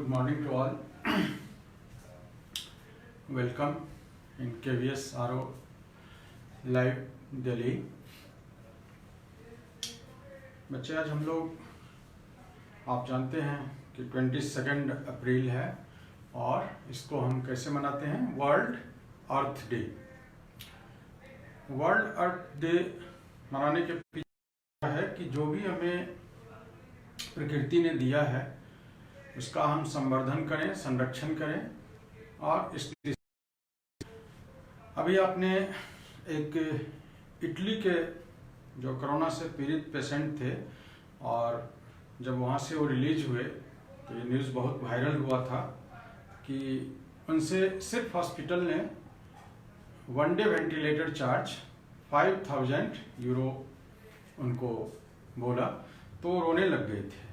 Good morning to all. Welcome in KVS RO Live Delhi. बच्चे आज हम लोग आप जानते हैं कि 22 अप्रैल है और इसको हम कैसे मनाते हैं, वर्ल्ड अर्थ डे। वर्ल्ड अर्थ डे मनाने के पीछे है कि जो भी हमें प्रकृति ने दिया है उसका हम संवर्धन करें, संरक्षण करें। और इसलिए अभी आपने एक इटली के जो कोरोना से पीड़ित पेशेंट थे और जब वहाँ से वो रिलीज हुए तो ये न्यूज़ बहुत वायरल हुआ था कि उनसे सिर्फ हॉस्पिटल ने one day ventilator charge 5000 euro उनको बोला, तो रोने लग गए थे।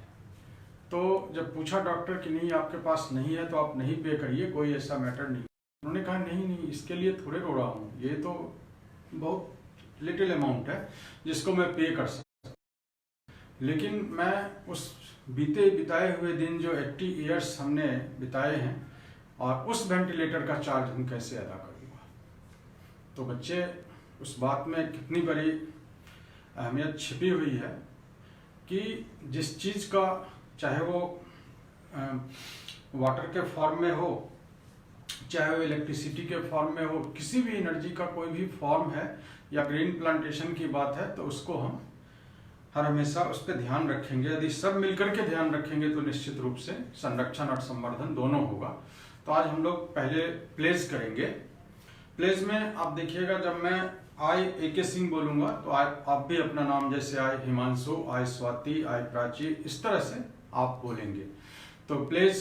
तो जब पूछा डॉक्टर कि नहीं आपके पास नहीं है तो आप नहीं पे करिए, कोई ऐसा मैटर नहीं। उन्होंने कहा नहीं इसके लिए थोड़े रो रहा हूँ, ये तो बहुत लिटिल अमाउंट है जिसको मैं पे कर सकता हूँ, लेकिन मैं उस बिताए हुए दिन जो 80 ईयर्स हमने बिताए हैं और उस वेंटिलेटर का चार्ज हम कैसे अदा करूँगा। तो बच्चे उस बात में कितनी बड़ी अहमियत छिपी हुई है कि जिस चीज़ का चाहे वो वाटर के फॉर्म में हो, चाहे वो इलेक्ट्रिसिटी के फॉर्म में हो, किसी भी एनर्जी का कोई भी फॉर्म है या ग्रीन प्लांटेशन की बात है, तो उसको हम हर हमेशा उस पर ध्यान रखेंगे। यदि सब मिलकर के ध्यान रखेंगे तो निश्चित रूप से संरक्षण और संवर्धन दोनों होगा। तो आज हम लोग पहले प्लेस करेंगे। प्लेस में आप देखिएगा, जब मैं आई ए.के. सिंह बोलूँगा तो आप भी अपना नाम, जैसे आई हिमांशु, आई स्वाति, आई प्राची, इस तरह से आप बोलेंगे। तो प्लेस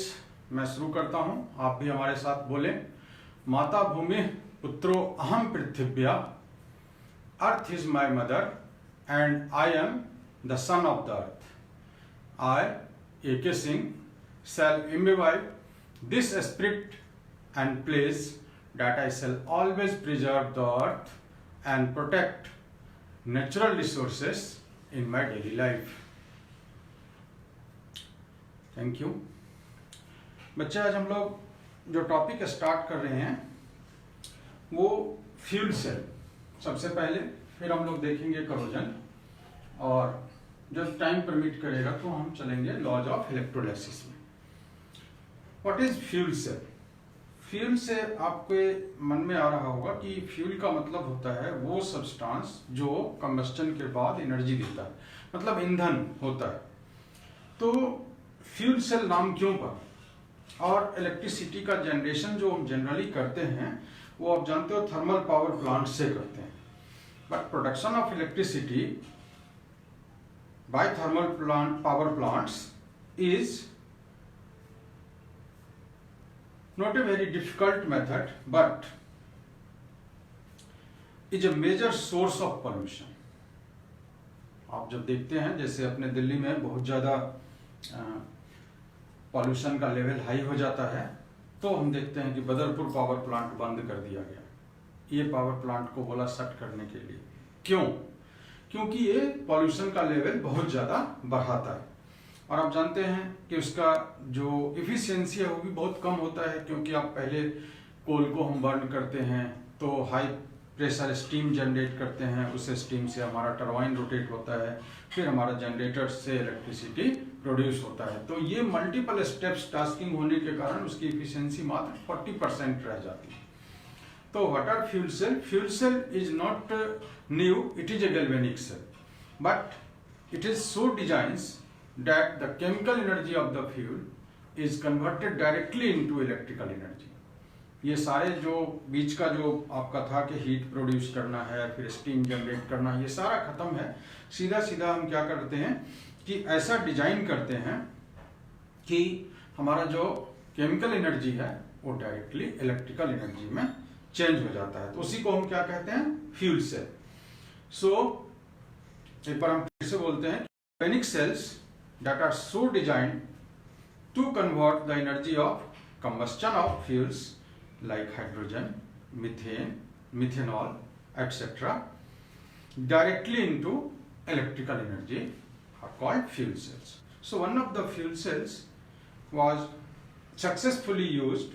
मैं शुरू करता हूँ, आप भी हमारे साथ बोलें। माता भूमि पुत्रो अहम पृथिव्या, earth is my mother and I am the son of the earth. I A K. Singh shall imbibe this spirit and place, that I shall always preserve the earth and protect natural resources in my daily life. Thank you. बच्चे आज हम लोग जो topic start कर रहे हैं वो fuel cell सबसे पहले, फिर हम लोग देखेंगे करोजन, और जब टाइम परमिट करेगा तो हम चलेंगे लॉज ऑफ इलेक्ट्रोलाइसिस में। What is fuel cell? Fuel से आपके मन में आ रहा होगा कि फ्यूल का मतलब होता है वो सब्सटेंस जो कंबस्टन के बाद एनर्जी देता है, मतलब ईंधन होता है। तो फ्यूल सेल नाम क्यों पड़ा? और इलेक्ट्रिसिटी का जनरेशन जो हम जनरली करते हैं वो आप जानते हो थर्मल पावर प्लांट से करते हैं, but production of electricity by thermal power plants is not a very difficult method, but is a major source of pollution. आप जब देखते हैं जैसे अपने दिल्ली में बहुत ज़्यादा पॉल्यूशन का लेवल हाई हो जाता है, तो हम देखते हैं कि बदरपुर पावर प्लांट बंद कर दिया गया। ये पावर प्लांट को बोला शट करने के लिए। क्यों? क्योंकि ये पॉल्यूशन का लेवल बहुत ज़्यादा बढ़ाता है और आप जानते हैं कि उसका जो इफिशियंसी है वो भी बहुत कम होता है, क्योंकि आप पहले कोल को हम बर्न करते हैं तो हाई प्रेशर स्टीम जनरेट करते हैं, उस स्टीम से हमारा टरबाइन रोटेट होता है, फिर हमारा जनरेटर से इलेक्ट्रिसिटी प्रोड्यूस होता है। तो ये मल्टीपल स्टेप्स टास्किंग होने के कारण उसकी इफिशियंसी मात्र 40% रह जाती है। तो what are fuel cell? Fuel cell is not new, it is a galvanic cell, but it is so designs that the chemical energy of the fuel is converted directly into electrical energy. ये सारे जो बीच का जो आपका था कि heat produce करना है, फिर स्टीम जनरेट करना, ये सारा खत्म है। सीधा सीधा हम क्या करते हैं कि ऐसा डिजाइन करते हैं कि हमारा जो केमिकल एनर्जी है वो डायरेक्टली इलेक्ट्रिकल एनर्जी में चेंज हो जाता है। तो उसी को हम क्या कहते हैं? Fuel cell. सो एक बार हम फिर से बोलते हैं, galvanic cells that are so designed to convert the energy of combustion of fuels like hydrogen, methane, methanol, etc. directly into electrical energy are called fuel cells. So one of the fuel cells was successfully used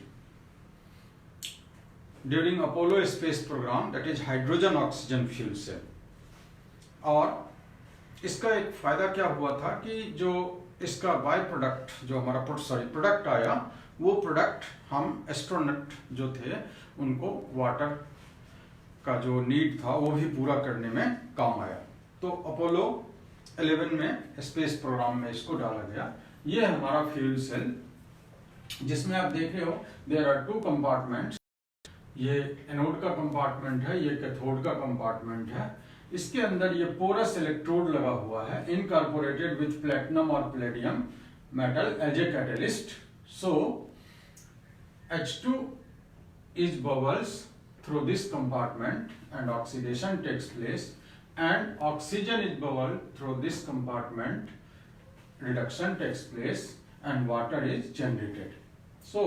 during Apollo space program, that is hydrogen oxygen fuel cell। और इसका एक फायदा क्या हुआ था कि जो इसका बाय प्रोडक्ट जो हमारा प्रोडक्ट आया, वो प्रोडक्ट हम एस्ट्रोनॉट जो थे उनको वाटर का जो नीड था वो भी पूरा करने में काम आया। तो अपोलो 11 में स्पेस प्रोग्राम में इसको डाला गया। ये है हमारा फ्यूल सेल, जिसमें आप देख रहे हो देयर आर 2 कंपार्टमेंट्स। ये एनोड का कंपार्टमेंट है, ये कैथोड का कंपार्टमेंट है। इसके अंदर ये पोरस इलेक्ट्रोड लगा हुआ है, इनकॉर्पोरेटेड विथ प्लेटिनम और palladium metal as a catalyst. So H2 is bubbles through this compartment and oxidation takes place, and oxygen is bubble through this compartment, reduction takes place and water is generated। So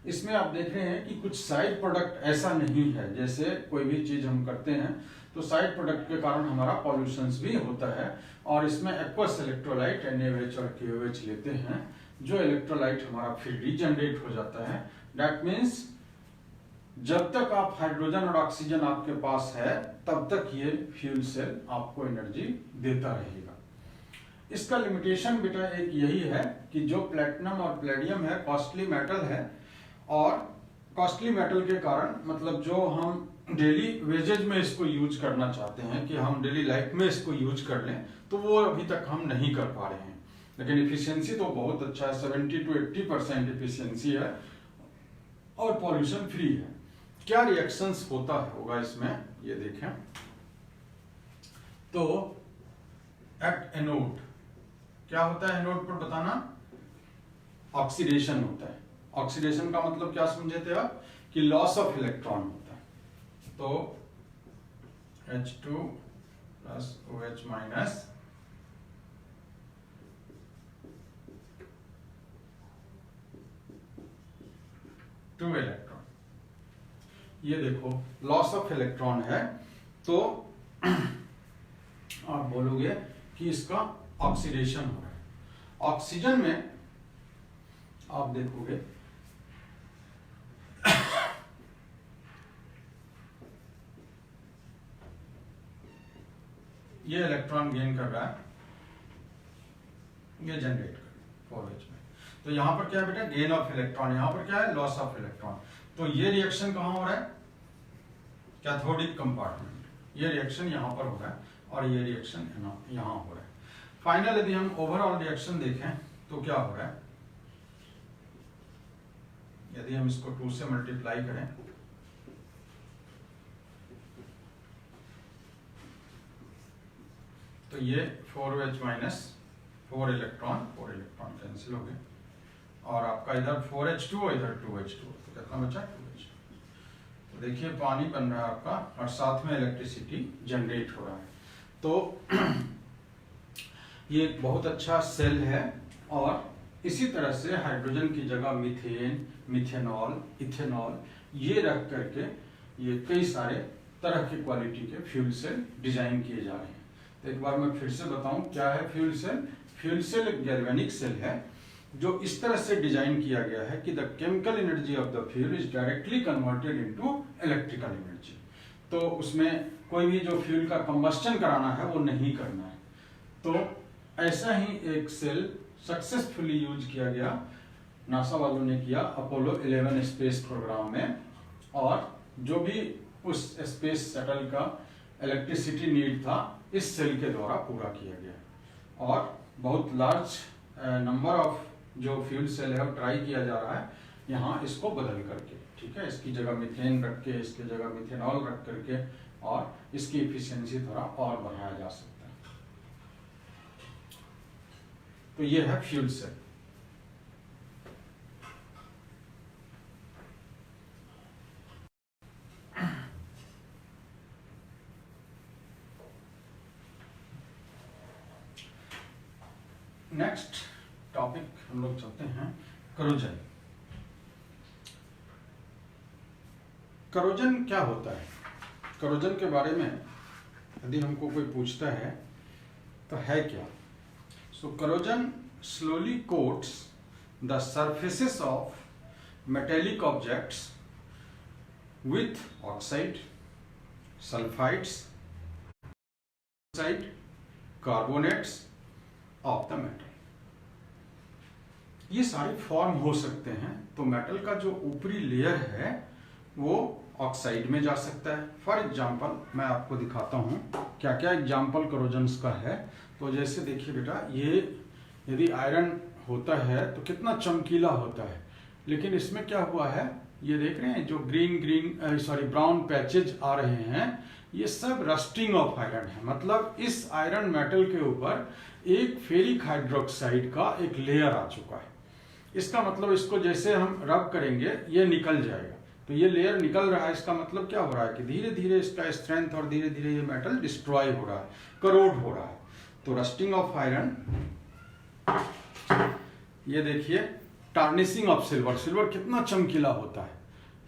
इसमें आप देख रहे हैं कि कुछ side product ऐसा नहीं है, जैसे कोई भी चीज हम करते हैं तो साइड प्रोडक्ट के कारण हमारा पॉल्यूशंस भी होता है। और इसमें एक्वस इलेक्ट्रोलाइट NaOH और KOH लेते हैं, जो इलेक्ट्रोलाइट हमारा फिर रीजनरेट हो जाता है। दैट मीन्स जब तक आप हाइड्रोजन और ऑक्सीजन आपके पास है तब तक ये फ्यूल सेल आपको एनर्जी देता रहेगा। इसका लिमिटेशन बेटा एक यही है कि जो प्लेटिनम और पैलेडियम है कॉस्टली मेटल है, और कॉस्टली मेटल के कारण मतलब जो हम डेली वेजेज में इसको यूज करना चाहते हैं कि हम डेली लाइफ में इसको यूज कर लें, तो वो अभी तक हम नहीं कर पा रहे हैं। लेकिन इफिशियंसी तो बहुत अच्छा है, 70 to 80% इफिशियंसी है और पॉल्यूशन फ्री है। क्या रिएक्शंस होगा इसमें ये देखें तो एट एनोड क्या होता है, एनोड पर बताना, ऑक्सीडेशन होता है। ऑक्सीडेशन का मतलब क्या समझे थे आप कि लॉस ऑफ इलेक्ट्रॉन होता है। तो H2 plus OH minus two electron, ये देखो लॉस ऑफ इलेक्ट्रॉन है, तो आप बोलोगे कि इसका ऑक्सीडेशन हो रहा है। ऑक्सीजन में आप देखोगे ये इलेक्ट्रॉन गेन कर रहा है, ये जनरेट कर 4H में। तो यहां पर क्या है बेटा, गेन ऑफ इलेक्ट्रॉन, यहां पर क्या है, लॉस ऑफ इलेक्ट्रॉन। तो ये रिएक्शन कहां हो रहा है, कैथोडिक कंपार्टमेंट, ये रिएक्शन यहां पर हो रहा है और ये रिएक्शन यहां हो रहा है। फाइनल यदि हम ओवरऑल रिएक्शन देखें तो क्या हो रहा है, यदि हम इसको 2 से मल्टीप्लाई करें तो ये 4OH माइनस 4 इलेक्ट्रॉन कैंसिल हो गए, और आपका इधर 4H2 इधर 2H2, तो कितना बचा 2H2। तो देखिए पानी बन रहा है आपका और साथ में इलेक्ट्रिसिटी जनरेट हो रहा है। तो ये एक बहुत अच्छा सेल है, और इसी तरह से हाइड्रोजन की जगह मीथेन, मिथेनॉल, इथेनॉल ये रख करके ये कई सारे तरह की क्वालिटी के फ्यूल सेल डिजाइन किए जा रहे हैं। तो एक बार मैं फिर से बताऊं क्या है फ्यूल सेल। फ्यूल सेल एक गैल्वेनिक सेल है जो इस तरह से डिजाइन किया गया है कि the chemical energy of the fuel is directly converted into electrical energy. तो उसमें कोई भी जो फ्यूल का कंबस्टन कराना है वो नहीं करना है। तो ऐसा ही एक सेल सक्सेसफुली यूज किया गया, नासा वालों ने किया अपोलो 11 स्पेस प्रोग्राम में, और जो भी उस स्पेस शटल का इलेक्ट्रिसिटी नीड था इस सेल के द्वारा पूरा किया गया। और बहुत लार्ज नंबर ऑफ जो फ्यूल सेल है वो ट्राई किया जा रहा है यहाँ इसको बदल करके, ठीक है, इसकी जगह मीथेन रख के, इसकी जगह मिथेनॉल रख करके, और इसकी इफिशियंसी थोड़ा और बढ़ाया जा सकता है। तो ये है फ्यूल सेल। नेक्स्ट टॉपिक हम लोग चलते हैं करोजन। करोजन क्या होता है, करोजन के बारे में यदि हमको कोई पूछता है तो है क्या। So corrosion slowly coats the surfaces of metallic objects with oxide, sulfides, carbonates of the metal। ये सारे फॉर्म हो सकते हैं। तो मेटल का जो ऊपरी लेयर है वो ऑक्साइड में जा सकता है। फॉर एग्जांपल मैं आपको दिखाता हूँ क्या क्या एग्जांपल करोजन्स का है। तो जैसे देखिए बेटा, ये यदि आयरन होता है तो कितना चमकीला होता है, लेकिन इसमें क्या हुआ है, ये देख रहे हैं जो ब्राउन पैचेज आ रहे हैं, ये सब रस्टिंग ऑफ आयरन है। मतलब इस आयरन मेटल के ऊपर एक फेरिक हाइड्रोक्साइड का एक लेयर आ चुका है। इसका मतलब इसको जैसे हम रब करेंगे ये निकल जाएगा। तो ये लेयर निकल रहा है, इसका मतलब क्या हो रहा है कि धीरे धीरे इसका स्ट्रेंथ और धीरे धीरे ये मेटल डिस्ट्रॉय हो रहा है, करोड हो रहा है। तो रस्टिंग ऑफ आयरन, ये देखिए टार्निशिंग ऑफ सिल्वर, सिल्वर कितना चमकीला होता है,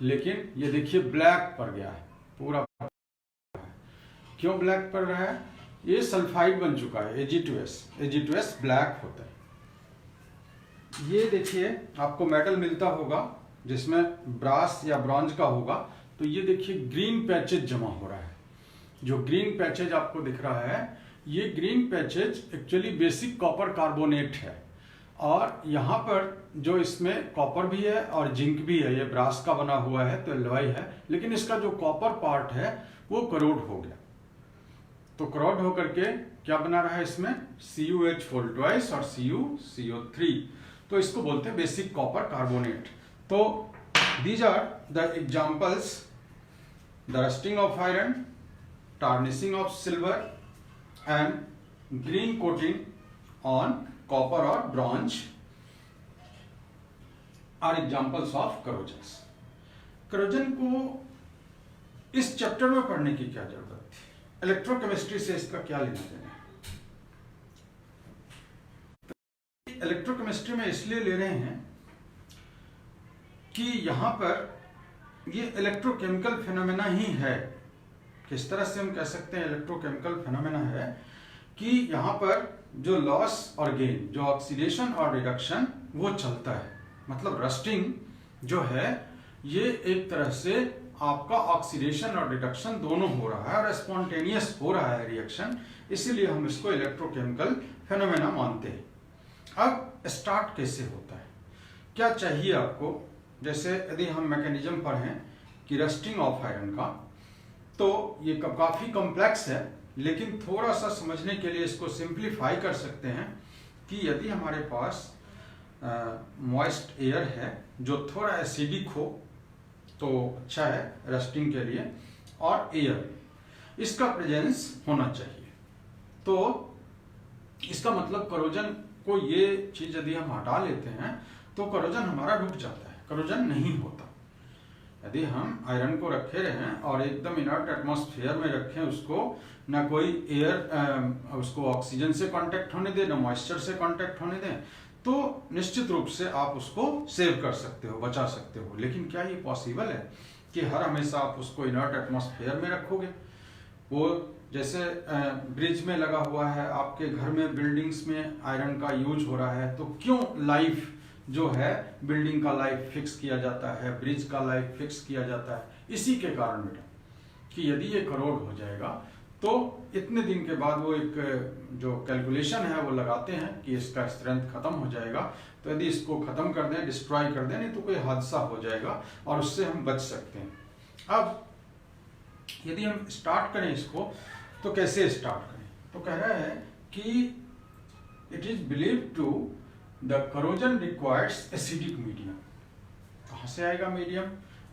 लेकिन ये देखिए ब्लैक पड़ गया है पूरा। क्यों ब्लैक पड़ रहा है? ये सल्फाइड बन चुका है, Ag2S। Ag2S ब्लैक होता है। ये देखिए आपको मेटल मिलता होगा जिसमें ब्रास या ब्रॉन्ज का होगा, तो ये देखिए ग्रीन पैचेज जमा हो रहा है। जो ग्रीन पैचेज आपको दिख रहा है, ये green patches actually basic copper carbonate है। और यहाँ पर जो इसमें कॉपर भी है और जिंक भी है, ये ब्रास का बना हुआ है तो एलॉय है, लेकिन इसका जो कॉपर पार्ट है वो करोड हो गया। तो करोड होकर के क्या बना रहा है इसमें, CuH4 और CuCO3। तो इसको बोलते हैं बेसिक कॉपर कार्बोनेट। तो these are the examples, the rusting of iron, tarnishing of silver and green coating on copper और bronze are examples of corrosions. Corrosion को इस चैप्टर में पढ़ने की क्या जरूरत थी? इलेक्ट्रोकेमिस्ट्री से इसका क्या लेना देना है? इलेक्ट्रोकेमिस्ट्री में इसलिए ले रहे हैं कि यहां पर ये इलेक्ट्रोकेमिकल फिनोमेना ही है। किस तरह से हम कह सकते हैं इलेक्ट्रोकेमिकल फिनोमेना है कि यहां पर जो लॉस और गेन, जो ऑक्सीडेशन और रिडक्शन वो चलता है। मतलब रस्टिंग जो है ये एक तरह से आपका ऑक्सीडेशन और रिडक्शन दोनों हो रहा है और स्पॉन्टेनियस हो रहा है रिएक्शन, इसीलिए हम इसको इलेक्ट्रोकेमिकल फेनोमेना मानते हैं। अब स्टार्ट कैसे होता है, क्या चाहिए आपको? जैसे यदि हम मैकेनिज्म पढ़ें कि रस्टिंग ऑफ आयरन का, तो ये काफी कॉम्प्लेक्स है, लेकिन थोड़ा सा समझने के लिए इसको सिंप्लीफाई कर सकते हैं कि यदि हमारे पास मॉइस्ट एयर है जो थोड़ा एसिडिक हो तो अच्छा है रस्टिंग के लिए, और एयर इसका प्रेजेंस होना चाहिए। तो इसका मतलब करोजन को ये चीज यदि हम हटा लेते हैं तो करोजन हमारा रुक जाता है, करोजन नहीं होता। यदि हम आयरन को रखे रहें और एकदम इनर्ट एटमॉस्फेयर में रखें उसको, ना कोई एयर उसको ऑक्सीजन से कांटेक्ट होने दे, ना मॉइस्चर से कांटेक्ट होने दें, तो निश्चित रूप से आप उसको सेव कर सकते हो, बचा सकते हो। लेकिन क्या ये पॉसिबल है कि हर हमेशा आप उसको इनर्ट एटमॉस्फेयर में रखोगे? वो जैसे ब्रिज में लगा हुआ है, आपके घर में बिल्डिंग्स में आयरन का यूज हो रहा है, तो क्यों लाइफ जो है बिल्डिंग का लाइफ फिक्स किया जाता है, ब्रिज का लाइफ फिक्स किया जाता है? इसी के कारण बेटा कि यदि ये करोड़ हो जाएगा तो इतने दिन के बाद वो एक जो कैलकुलेशन है वो लगाते हैं कि इसका स्ट्रेंथ खत्म हो जाएगा, तो यदि इसको खत्म कर दें, डिस्ट्रॉय कर दें, नहीं तो कोई हादसा हो जाएगा और उससे हम बच सकते हैं। अब यदि हम स्टार्ट करें इसको तो कैसे स्टार्ट करें? तो कह रहा है कि it is believed to the corrosion requires acidic medium. कहां से आएगा मीडियम?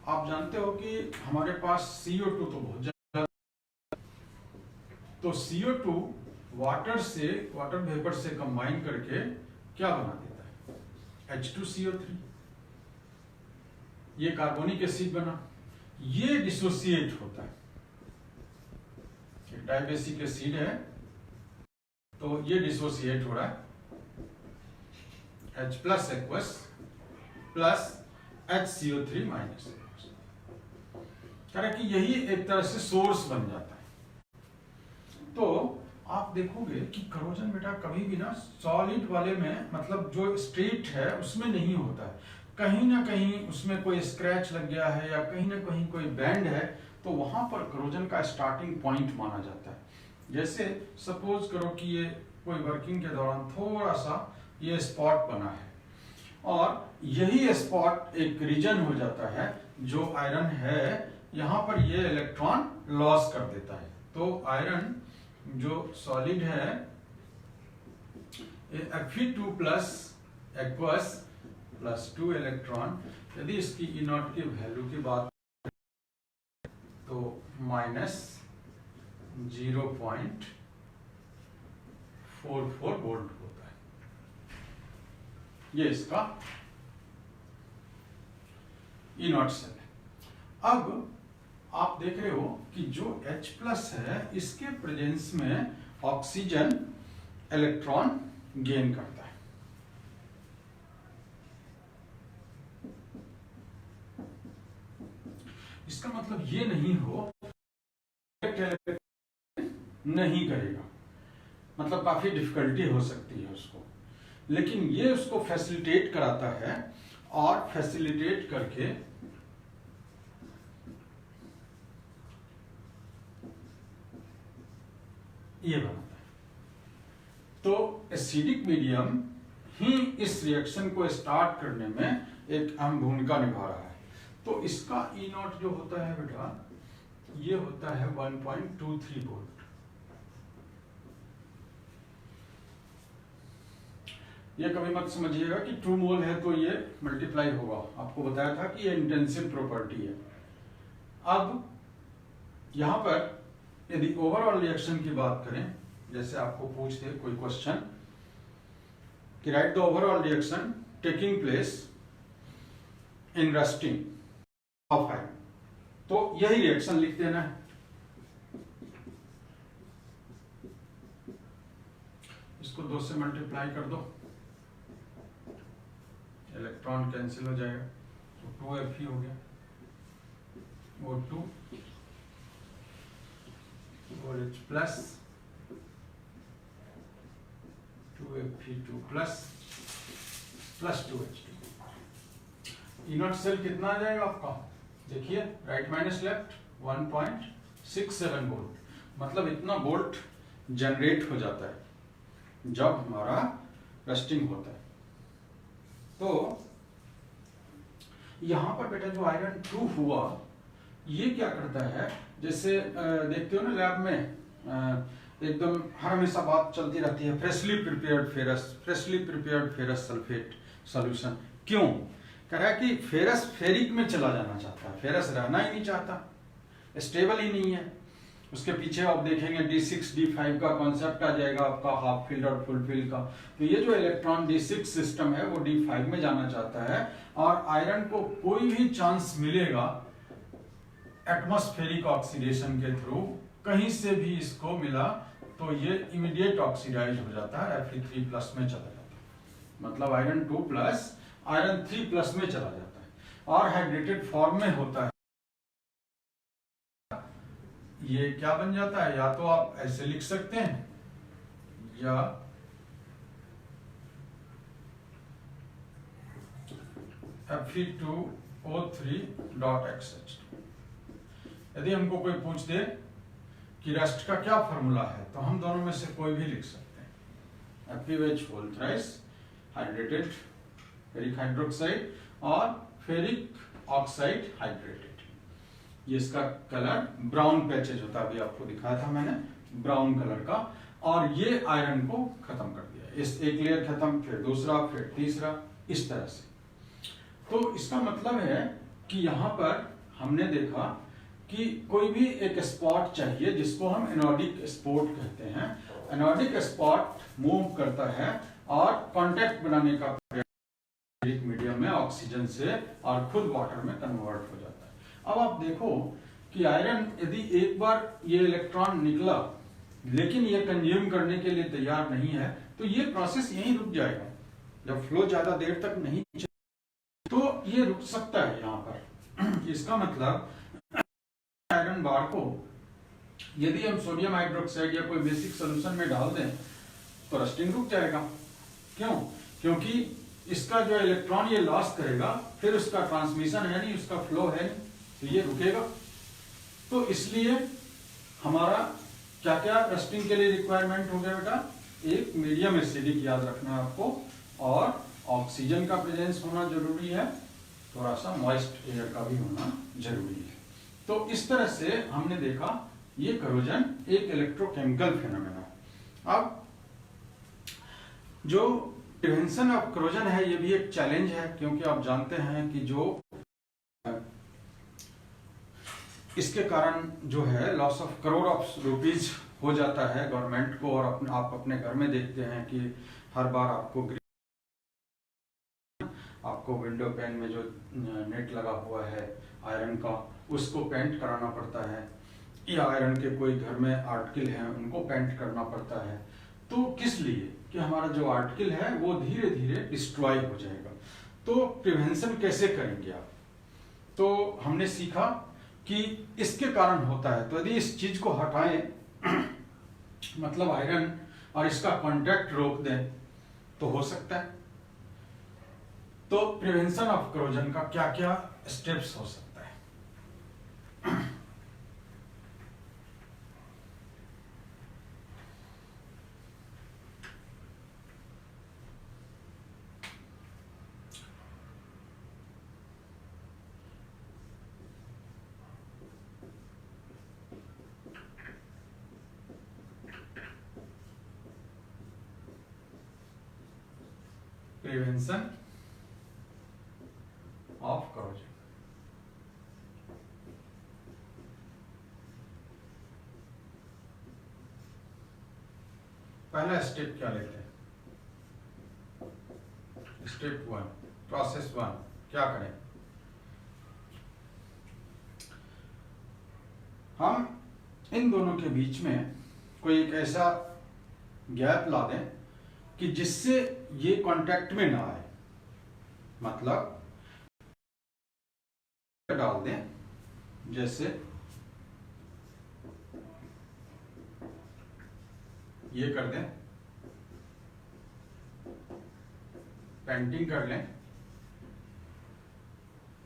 आप जानते हो कि हमारे पास CO2 तो बहुत ज्यादा, तो CO2 वाटर वेपर से कंबाइन करके क्या बना देता है? H2CO3। ये कार्बोनिक एसिड बना, ये डिसोसिएट होता है, एक डाइबेसिक एसिड है तो ये डिसोसिएट हो रहा है, H plus aqueous plus HCO3 minus aqueous, कारण कि यही एक तरह से सोर्स बन जाता है। तो आप देखोगे कि करोजन बेटा कभी भी ना सॉलिड वाले में, मतलब जो स्ट्रेट है उसमें नहीं होता है, कहीं ना कहीं उसमें कोई स्क्रैच लग गया है या कहीं ना कहीं कोई बैंड है, तो वहां पर करोजन का स्टार्टिंग पॉइंट माना जाता है। जैसे सपोज करो कि ये कोई वर्किंग के दौरान थोड़ा सा ये स्पॉट बना है और यही स्पॉट एक रीजन हो जाता है, जो आयरन है यहाँ पर ये इलेक्ट्रॉन लॉस कर देता है। तो आयरन जो सॉलिड है Fe2 plus aqueous plus 2 electron, यदि इसकी ई नॉट की वैल्यू की बात तो -0.44 वोल्ट होता है। ये इसका ई नॉट सेल है। अब आप देख रहे हो कि जो H प्लस है इसके प्रेजेंस में ऑक्सीजन इलेक्ट्रॉन गेन करता है। इसका मतलब ये नहीं हो नहीं करेगा, मतलब काफी डिफिकल्टी हो सकती है उसको, लेकिन ये उसको फैसिलिटेट कराता है और फैसिलिटेट करके ये बनाता है। तो एसिडिक मीडियम ही इस रिएक्शन को स्टार्ट करने में एक अहम भूमिका निभा रहा है। तो इसका ई नॉट जो होता है बेटा, ये होता है 1.23 वोल्ट। ये कभी मत समझिएगा कि 2 मोल है तो ये मल्टीप्लाई होगा, आपको बताया था कि ये इंटेंसिव प्रॉपर्टी है। अब यहां पर यदि ओवरऑल रिएक्शन की बात करें, जैसे आपको पूछते कोई क्वेश्चन कि right the overall reaction taking place in rusting of iron, तो यही रिएक्शन लिख देना है। इसको 2 से मल्टीप्लाई कर दो, इलेक्ट्रॉन कैंसिल हो जाएगा, तो 2Fe हो गया, O2 और H plus 2Fe2 plus 2H2। E naught cell कितना आ जाएगा आपका, देखिए राइट माइनस लेफ्ट 1.67 वोल्ट, मतलब इतना वोल्ट जनरेट हो जाता है जब हमारा रस्टिंग होता है। तो यहां पर बेटा जो आयरन 2 हुआ, ये क्या करता है, जैसे देखते हो ना लैब में एकदम हर हमेशा बात चलती रहती है freshly prepared ferrous sulphate solution. क्यों कह रहा है कि फेरस फेरिक में चला जाना चाहता है, फेरस रहना ही नहीं चाहता, स्टेबल ही नहीं है। उसके पीछे आप देखेंगे D6 D5 का कॉन्सेप्ट आ जाएगा आपका, हाफ फील्ड और फुल फील्ड का। तो ये जो इलेक्ट्रॉन D6 सिस्टम है वो D5 में जाना चाहता है, और आयरन को कोई भी चांस मिलेगा एटमॉस्फेरिक ऑक्सीडेशन के थ्रू, कहीं से भी इसको मिला तो ये इमीडिएट ऑक्सीडाइज हो जाता है, Fe3 प्लस में चला जाता है, मतलब आयरन 2 प्लस आयरन 3 प्लस में चला जाता है और हाइड्रेटेड फॉर्म में होता है। ये क्या बन जाता है, या तो आप ऐसे लिख सकते हैं या Fe2O3.XH। यदि हमको कोई पूछ दे कि रस्ट का क्या फॉर्मूला है, तो हम दोनों में से कोई भी लिख सकते हैं, FeOH whole thrice hydrated ferric hydroxide और फेरिक ऑक्साइड हाइड्रेटेड। ये इसका कलर ब्राउन पैचेज होता है, अभी आपको दिखाया था मैंने ब्राउन कलर का, और ये आयरन को खत्म कर दिया, इस एक लेयर खत्म, फिर दूसरा, फिर तीसरा, इस तरह से। तो इसका मतलब है कि यहाँ पर हमने देखा कि कोई भी एक स्पॉट चाहिए जिसको हम एनोडिक स्पॉट कहते हैं। एनोडिक स्पॉट मूव करता है और कांटेक्ट बनाने का मीडियम में ऑक्सीजन से, और खुद वाटर में कन्वर्ट हो जाता है। अब आप देखो कि आयरन यदि एक बार ये इलेक्ट्रॉन निकला लेकिन ये कंज्यूम करने के लिए तैयार नहीं है, तो ये प्रोसेस यहीं रुक जाएगा। जब फ्लो ज्यादा देर तक नहीं तो ये रुक सकता है यहाँ पर। इसका मतलब आयरन बार को यदि हम सोडियम हाइड्रोक्साइड या कोई बेसिक सोल्यूशन में डाल दें तो रस्टिंग रुक जाएगा। क्यों? क्योंकि इसका जो इलेक्ट्रॉन ये लॉस करेगा, फिर उसका ट्रांसमिशन है नहीं, उसका फ्लो है नहीं, तो ये रुकेगा। तो इसलिए हमारा क्या क्या रस्टिंग के लिए रिक्वायरमेंट हो गया बेटा? एक मीडियम एसिडिक याद रखना है आपको, और ऑक्सीजन का प्रेजेंस होना जरूरी है, थोड़ा सा मॉइस्ट एयर का भी होना जरूरी है। तो इस तरह से हमने देखा ये करोजन एक इलेक्ट्रोकेमिकल फिनोमेना है। अब जो प्रिवेंशन ऑफ करोजन है ये भी एक चैलेंज है, क्योंकि आप जानते हैं कि जो इसके कारण जो है loss of crore of rupees हो जाता है गवर्नमेंट को, और आप अपने घर में देखते हैं कि हर बार आपको विंडो पैन में जो नेट लगा हुआ है आयरन का, उसको पेंट कराना पड़ता है, या आयरन के कोई घर में आर्टिकल हैं उनको पेंट करना पड़ता है। तो किस लिए? कि हमारा जो आर्टिकल है वो धीरे धीरे डिस्ट्रॉय हो जाएगा। तो प्रिवेंशन कैसे करेंगे आप? तो हमने सीखा कि इसके कारण होता है, तो यदि इस चीज को हटाएं मतलब आयरन और इसका कांटेक्ट रोक दें तो हो सकता है। तो प्रिवेंशन ऑफ करोजन का क्या क्या स्टेप्स हो सकता है? Prevention of corrosion. पहला स्टेप क्या लेते हैं? स्टेप 1, प्रोसेस 1 क्या करें? हम इन दोनों के बीच में कोई एक ऐसा गैप ला दें कि जिससे ये कांटेक्ट में ना आए, मतलब डाल दें, जैसे ये कर दें, पेंटिंग कर लें,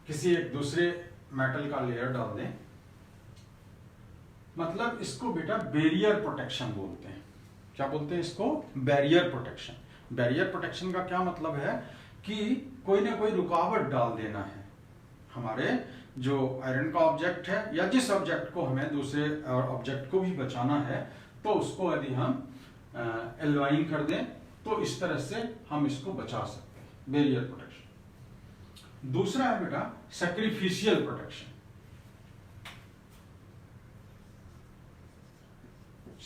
किसी एक दूसरे मेटल का लेयर डाल दें, मतलब इसको बेटा बैरियर प्रोटेक्शन बोलते हैं। क्या बोलते हैं इसको? Barrier protection. बैरियर प्रोटेक्शन का क्या मतलब है? कि कोई ना कोई रुकावट डाल देना है हमारे जो आयरन का ऑब्जेक्ट है, या जिस ऑब्जेक्ट को हमें दूसरे ऑब्जेक्ट को भी बचाना है, तो उसको यदि हम एलवाइन कर दें तो इस तरह से हम इसको बचा सकते हैं, बैरियर प्रोटेक्शन। दूसरा है बेटा sacrificial protection.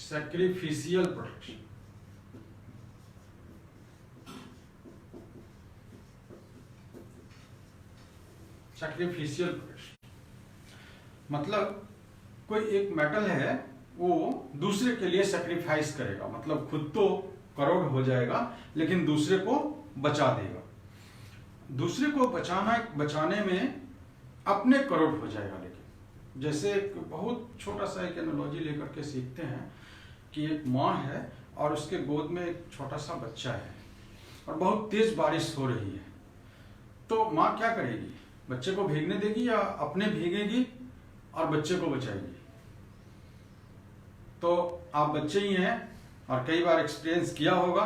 Sacrificial protection sacrificial protection मतलब कोई एक मेटल है वो दूसरे के लिए सैक्रिफाइस करेगा, मतलब खुद तो करोड़ हो जाएगा लेकिन दूसरे को बचा देगा। दूसरे को बचाने में अपने करोड़ हो जाएगा। लेकिन जैसे बहुत छोटा सा एक एनालॉजी लेकर के सीखते हैं कि एक माँ है और उसके गोद में एक छोटा सा बच्चा है और बहुत तेज बारिश हो रही है, तो माँ क्या करेगी? बच्चे को भीगने देगी या अपने भीगेगी और बच्चे को बचाएगी? तो आप बच्चे ही हैं और कई बार एक्सपीरियंस किया होगा,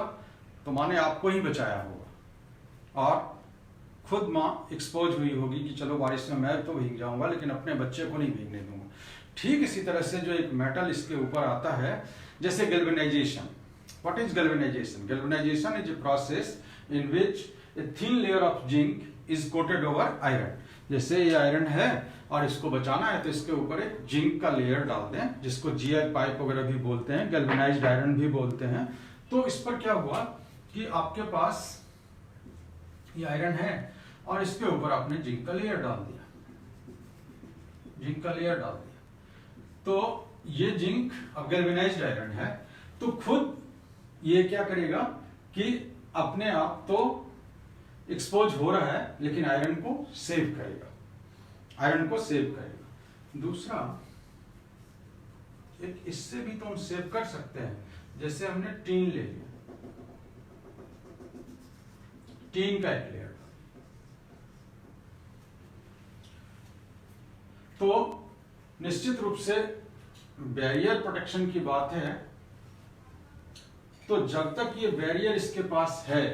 तो माँ ने आपको ही बचाया होगा और खुद माँ एक्सपोज हुई होगी कि चलो बारिश में मैं तो भीग जाऊंगा लेकिन अपने बच्चे को नहीं भीगने दूंगा। ठीक इसी तरह से जो एक मेटल इसके ऊपर आता है, जैसे galvanisation. What is galvanisation? Galvanisation is a process in which a thin layer of zinc is coated over iron. जैसे ये आयरन है और इसको बचाना है तो इसके ऊपर एक जिंक का लेयर डाल दें, जिसको जीआई पाइप वगैरह भी बोलते हैं, गैल्वेनाइज्ड आयरन भी बोलते हैं। तो इस पर क्या हुआ कि आपके पास ये आयरन है और इसके ऊपर आपने जिंक का लेयर डाल दिया, जिंक का लेयर डाल दिया, तो ये जिंक अब गैल्वेनाइज्ड आयरन है, तो खुद ये क्या करेगा कि अपने आप तो एक्सपोज हो रहा है लेकिन आयरन को सेव करेगा, आयरन को सेव करेगा। दूसरा एक इससे भी तुम सेव कर सकते हैं, जैसे हमने टीन ले लिया, टीन का एक लेयर, तो निश्चित रूप से बैरियर प्रोटेक्शन की बात है, तो जब तक ये बैरियर इसके पास है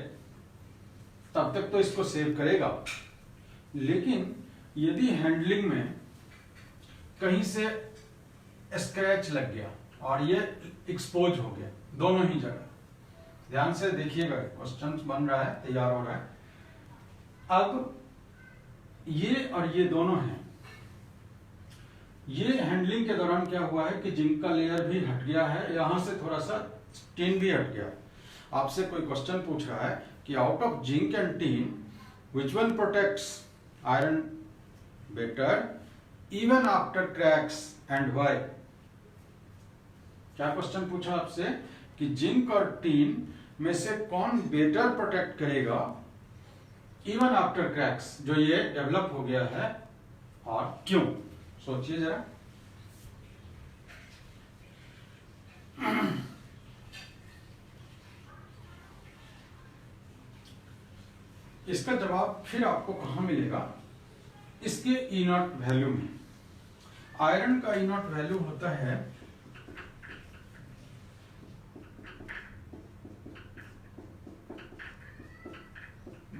तब तक तो इसको सेव करेगा, लेकिन यदि हैंडलिंग में कहीं से स्क्रैच लग गया और ये एक्सपोज हो गया, दोनों ही जगह, ध्यान से देखिएगा, क्वेश्चन बन रहा है, तैयार हो रहा है। अब ये और ये दोनों हैं, ये हैंडलिंग के दौरान क्या हुआ है कि जिंक का लेयर भी हट गया है, यहां से थोड़ा सा टीन भी हट गया। आपसे कोई क्वेश्चन पूछ रहा है कि out of zinc and teen which one protects iron better even after cracks and why. क्या क्वेश्चन पूछा आपसे कि जिंक और टीन में से कौन बेटर प्रोटेक्ट करेगा इवन आफ्टर क्रैक्स, जो ये डेवलप हो गया है, और क्यों? सोचिए जरा। इसका जवाब फिर आपको कहां मिलेगा? इसके ई नॉट वैल्यू में। आयरन का ई नॉट वैल्यू होता है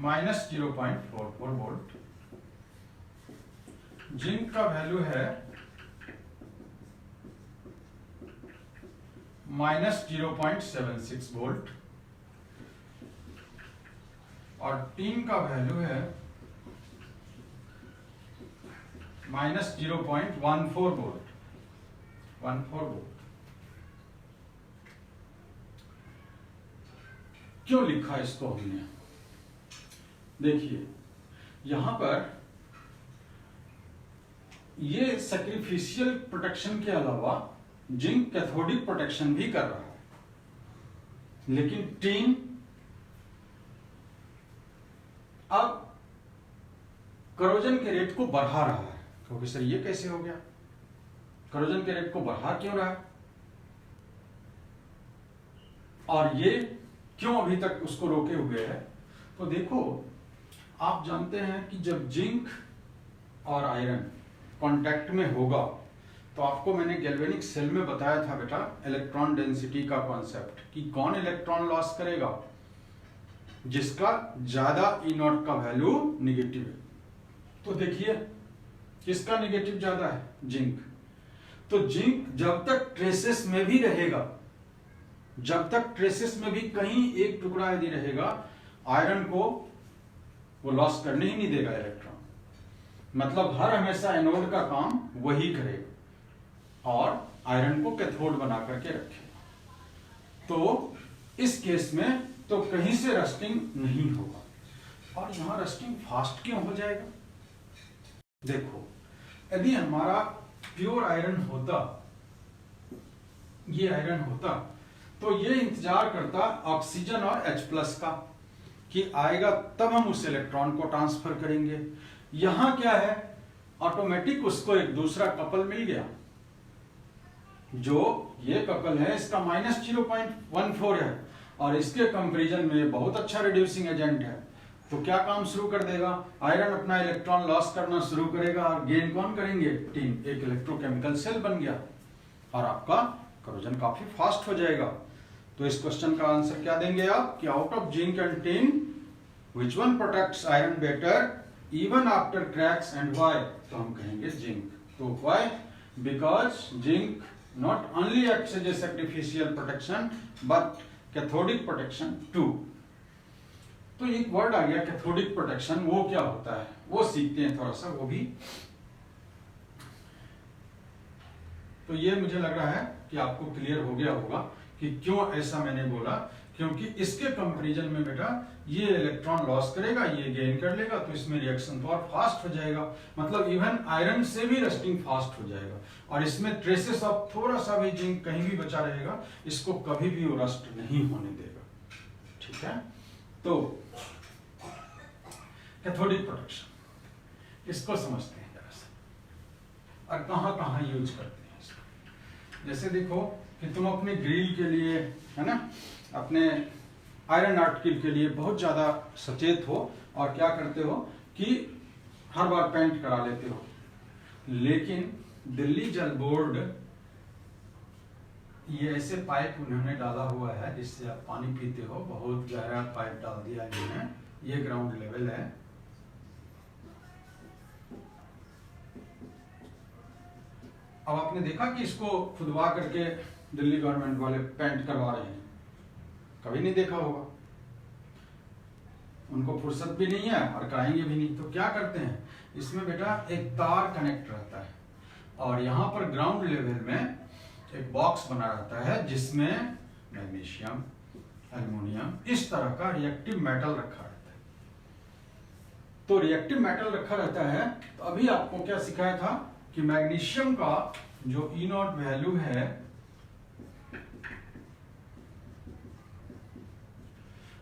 -0.44 वोल्ट, जिंक का वैल्यू है -0.76 वोल्ट, और टीन का वैल्यू है -0.14 वोल्ट, 14 वोल्ट। क्यों लिखा इसको हमने? देखिए यहां पर ये सैक्रिफिशियल प्रोटेक्शन के अलावा जिंक कैथोडिक प्रोटेक्शन भी कर रहा है, लेकिन टीन अब करोजन के रेट को बढ़ा रहा है। क्योंकि सर ये कैसे हो गया? करोजन के रेट को बढ़ा क्यों रहा है, और ये क्यों अभी तक उसको रोके हुए है? तो देखो, आप जानते हैं कि जब जिंक और आयरन कांटेक्ट में होगा तो आपको मैंने गैल्वेनिक सेल में बताया था बेटा, इलेक्ट्रॉन डेंसिटी का कॉन्सेप्ट, कि कौन इलेक्ट्रॉन लॉस करेगा? जिसका ज्यादा ई नॉट का वैल्यू निगेटिव है। तो देखिए किसका निगेटिव ज्यादा है? जिंक। तो जिंक जब तक ट्रेसेस में भी रहेगा, जब तक ट्रेसेस में भी कहीं एक टुकड़ा यदि रहेगा, आयरन को वो लॉस करने ही नहीं देगा इलेक्ट्रॉन। मतलब हर हमेशा एनोड का काम वही करेगा और आयरन को कैथोड बना करके रखेगा। तो इस केस में तो कहीं से रस्टिंग नहीं होगा। और यहां रस्टिंग फास्ट क्यों हो जाएगा? देखो, यदि हमारा प्योर आयरन होता, ये आयरन होता, तो ये इंतजार करता ऑक्सीजन और H+ का कि आएगा तब हम उस इलेक्ट्रॉन को ट्रांसफर करेंगे। यहां क्या है, ऑटोमेटिक उसको एक दूसरा कपल मिल गया, जो ये कपल है इसका -0.14 है और इसके कंपैरिजन में बहुत अच्छा रिड्यूसिंग एजेंट है। तो क्या काम शुरू कर देगा? आयरन अपना इलेक्ट्रॉन लॉस करना शुरू करेगा और गेन कौन करेंगे? टीन। एक इलेक्ट्रोकेमिकल सेल बन गया और आपका करोजन काफी फास्ट हो जाएगा। तो इस क्वेश्चन का आंसर क्या देंगे आप कि out of zinc and tin which one protects iron better even after cracks and why? तो हम कहेंगे जिंक। तो why? Because zinc not only acts as a sacrificial protection but cathodic protection too। तो एक वर्ड आ गया cathodic protection, वो क्या होता है वो सीखते हैं थोड़ा सा, वो भी। तो ये मुझे लग रहा है कि आपको क्लियर हो गया होगा कि क्यों ऐसा मैंने बोला, क्योंकि इसके कंपैरिजन में बेटा ये इलेक्ट्रॉन लॉस करेगा, ये गेन कर लेगा, तो इसमें रिएक्शन तो और फास्ट हो जाएगा। मतलब इवन आयरन से भी रस्टिंग फास्ट हो जाएगा और इसमें ट्रेसेस ऑफ थोड़ा सा भी जिंक कहीं भी बचा रहेगा, इसको कभी भी वो रस्ट नहीं होने देगा। ठीक है, तो कैथोडिक प्रोटेक्शन इसको समझते हैं जरा सा, और कहां कहां यूज करते हैं इसको। जैसे देखो कि तुम अपने ग्रिल के लिए, है ना, अपने आयरन आर्टिकल के लिए बहुत ज़्यादा सचेत हो और क्या करते हो कि हर बार पेंट करा लेते हो, लेकिन दिल्ली जल बोर्ड ये ऐसे पाइप उन्होंने डाला हुआ है जिससे आप पानी पीते हो, बहुत गहरा पाइप डाल दिया इन्होंने, ये ग्राउंड लेवल है। अब आपने देखा कि इसको खुदवा करके दिल्ली गवर्नमेंट वाले पेंट करवा रहे हैं, कभी नहीं देखा होगा, उनको फुर्सत भी नहीं है और कराएंगे भी नहीं। तो क्या करते हैं, इसमें बेटा एक तार कनेक्ट रहता है और यहाँ पर ग्राउंड लेवल में एक बॉक्स बना रहता है जिसमें मैग्नीशियम, एल्युमिनियम, इस तरह का रिएक्टिव मेटल रखा रहता है। तो रिएक्टिव मेटल रखा रहता है, तो अभी आपको क्या सिखाया था कि मैग्नीशियम का जो E0 वैल्यू है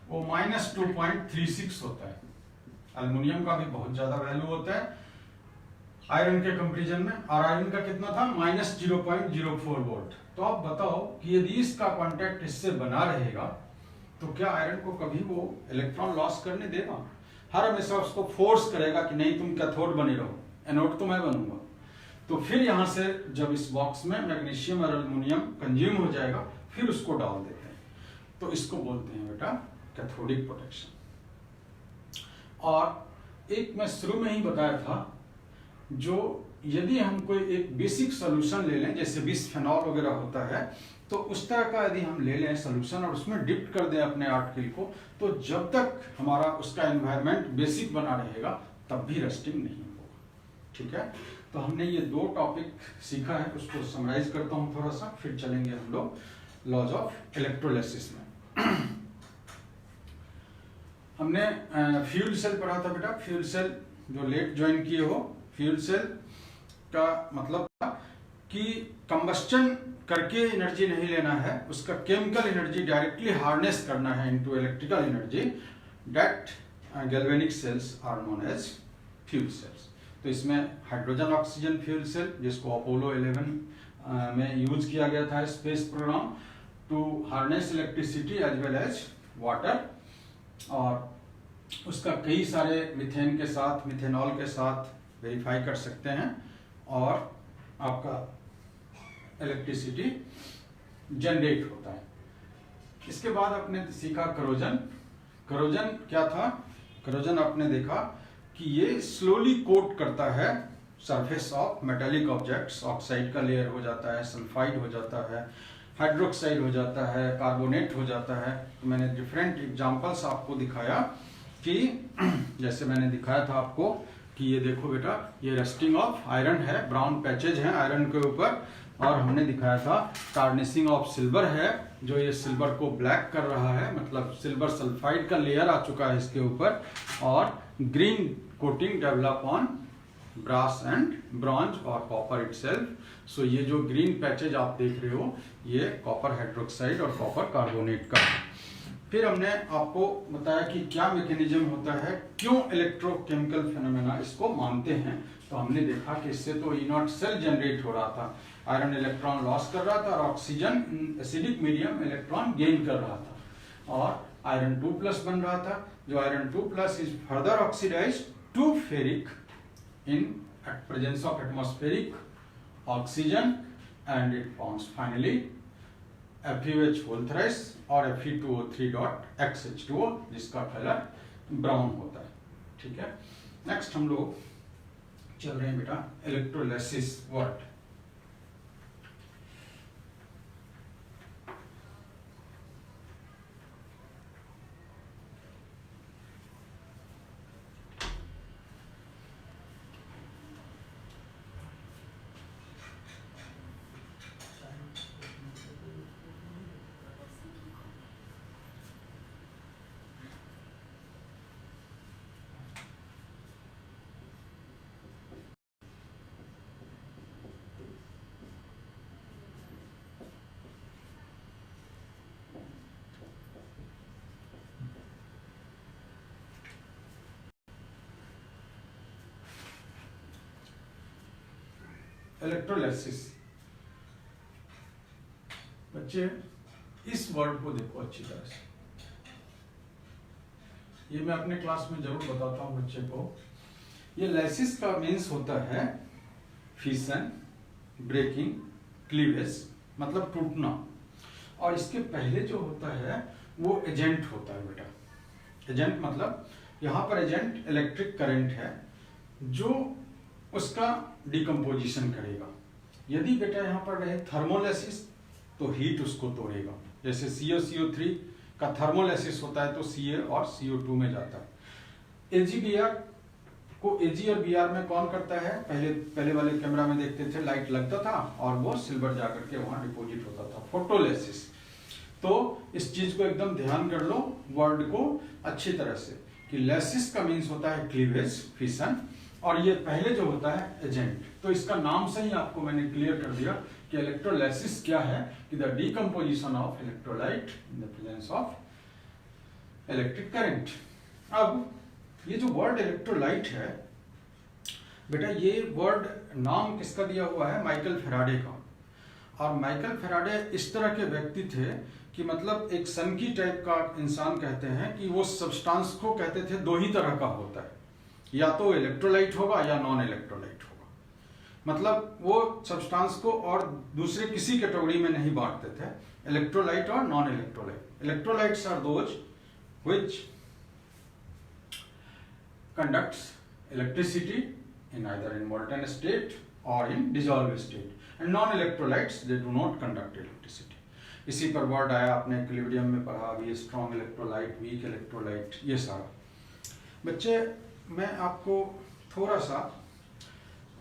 वो -2.36 होता है। एल्युमिनियम का भी बहुत ज्यादा वैल्यू होता है आयरन के कंपैरिजन में, और आयरन का कितना था -0.04 वोल्ट। तो आप बताओ कि यदि इसका कांटेक्ट इससे बना रहेगा तो क्या आयरन को कभी वो इलेक्ट्रॉन लॉस करने देगा? हर हमेशा उसको फोर्स करेगा कि नहीं तुम कैथोड बने रहो, एनोड तो मैं बनूंगा। तो फिर यहां से जब इस बॉक्स में मैग्नीशियम और एल्युमिनियम कंज्यूम हो जाएगा फिर उसको डाल देते हैं, तो इसको बोलते हैं बेटा कैथोडिक प्रोटेक्शन। और एक मैं शुरू में ही बताया था, जो यदि हम कोई एक बेसिक सोल्यूशन ले लें, जैसे बिस्फेनॉल वगैरह होता है, तो उस तरह का यदि हम ले लें सोल्यूशन और उसमें डिप कर दें अपने आर्टिकल को, तो जब तक हमारा उसका एनवायरनमेंट बेसिक बना रहेगा तब भी रस्टिंग नहीं होगा। ठीक है, तो हमने ये दो टॉपिक सीखा है, उसको समराइज करता हूँ थोड़ा सा, फिर चलेंगे हम लोग लॉज ऑफ इलेक्ट्रोलाइसिस में। हमने फ्यूल सेल पढ़ा था बेटा, फ्यूल सेल जो लेट ज्वाइन किए हो, फ्यूल सेल का मतलब था कि कंबस्टन करके एनर्जी नहीं लेना है, उसका केमिकल एनर्जी डायरेक्टली हार्नेस करना है into electrical energy. That galvanic cells are known as fuel cells. तो इसमें हाइड्रोजन ऑक्सीजन फ्यूल सेल, जिसको अपोलो 11 में यूज किया गया था space programme to harness electricity as well as water, और उसका कई सारे मीथेन के साथ, मिथेनॉल के साथ वेरीफाई कर सकते हैं और आपका इलेक्ट्रिसिटी जनरेट होता है। इसके बाद आपने सीखा करोजन। करोजन क्या था? करोजन आपने देखा कि ये स्लोली कोट करता है surface of metallic objects, oxide का लेयर हो जाता है, सल्फाइड हो जाता है, हाइड्रोक्साइड हो जाता है, कार्बोनेट हो जाता है। तो मैंने डिफरेंट एग्जांपल्स आपको दिखाया कि जैसे मैंने दिखाया था आपको कि ये देखो बेटा, ये रस्टिंग ऑफ आयरन है, ब्राउन पैचेज है आयरन के ऊपर, और हमने दिखाया था टार्निशिंग ऑफ सिल्वर है, जो ये सिल्वर को ब्लैक कर रहा है, मतलब सिल्वर सल्फाइड का लेयर आ चुका है इसके ऊपर, और green coating develop on brass and bronze और कॉपर इटसेल्फ। सो ये जो ग्रीन पैचेज आप देख रहे हो, ये कॉपर हाइड्रोक्साइड और कॉपर कार्बोनेट का है। फिर हमने आपको बताया कि क्या मैकेनिज्म होता है, क्यों इलेक्ट्रोकेमिकल फेनोमेना इसको मानते हैं। तो हमने देखा कि इससे तो E0 सेल जनरेट हो रहा था, आयरन इलेक्ट्रॉन लॉस कर रहा था और oxygen acidic medium electron gain कर रहा था, और आयरन 2+ बन रहा था, जो iron 2+ is further oxidised to ferric in at presence of atmospheric oxygen, and it forms finally FeOH whole thrice और Fe2O3.XH2O, जिसका कलर ब्राउन होता है। ठीक है, नेक्स्ट हम लोग चल रहे हैं बेटा इलेक्ट्रोलाइसिस वर्ड। इलेक्ट्रोलाइसिस बच्चे इस वर्ड को देखो अच्छी तरह से, ये मैं अपने क्लास में जरूर बताता हूँ बच्चे को। ये लैसिस का मीन्स होता है फिशन, ब्रेकिंग, क्लीवेज मतलब टूटना, और इसके पहले जो होता है वो एजेंट होता है बेटा। एजेंट मतलब यहाँ पर एजेंट इलेक्ट्रिक करंट है जो उसका डिकम्पोजिशन करेगा। यदि बेटा यहाँ पर रहे थर्मोलाइसिस तो हीट उसको तोड़ेगा, जैसे CO3 का थर्मोलाइसिस होता है तो Ca और CO2 में जाता है। AgBr को Ag और Br में कौन करता है, पहले वाले कैमरा में देखते थे लाइट लगता था और वो सिल्वर जाकर के वहां डिपॉजिट होता था, फोटोलाइसिस। तो इस चीज को एकदम ध्यान कर लो वर्ड को अच्छी तरह से कि लैसिस का मीन्स होता है क्लीवेज, फिशन, और ये पहले जो होता है एजेंट। तो इसका नाम से ही आपको मैंने क्लियर कर दिया कि इलेक्ट्रोलाइसिस क्या है, कि the decomposition of electrolyte in the presence of electric current. अब ये जो वर्ड इलेक्ट्रोलाइट है बेटा, ये वर्ड नाम किसका दिया हुआ है, माइकल फैराडे का। और माइकल फैराडे इस तरह के व्यक्ति थे कि मतलब एक सनकी टाइप का इंसान कहते हैं कि वो सब्सटेंस को कहते थे दो ही तरह का होता है, या तो इलेक्ट्रोलाइट होगा या नॉन इलेक्ट्रोलाइट होगा। मतलब वो सब्सटेंस को और दूसरे किसी कैटेगरी में नहीं बांटते थे, इलेक्ट्रोलाइट और non electrolyte. Electrolytes are those which conducts electricity in either in molten state or in dissolved state, and non-electrolytes they do not conduct electricity। इसी पर वर्ड आया, आपने इक्विलिब्रियम में पढ़ा अभी, स्ट्रॉन्ग इलेक्ट्रोलाइट, वीक इलेक्ट्रोलाइट, ये सारा। बच्चे मैं आपको थोड़ा सा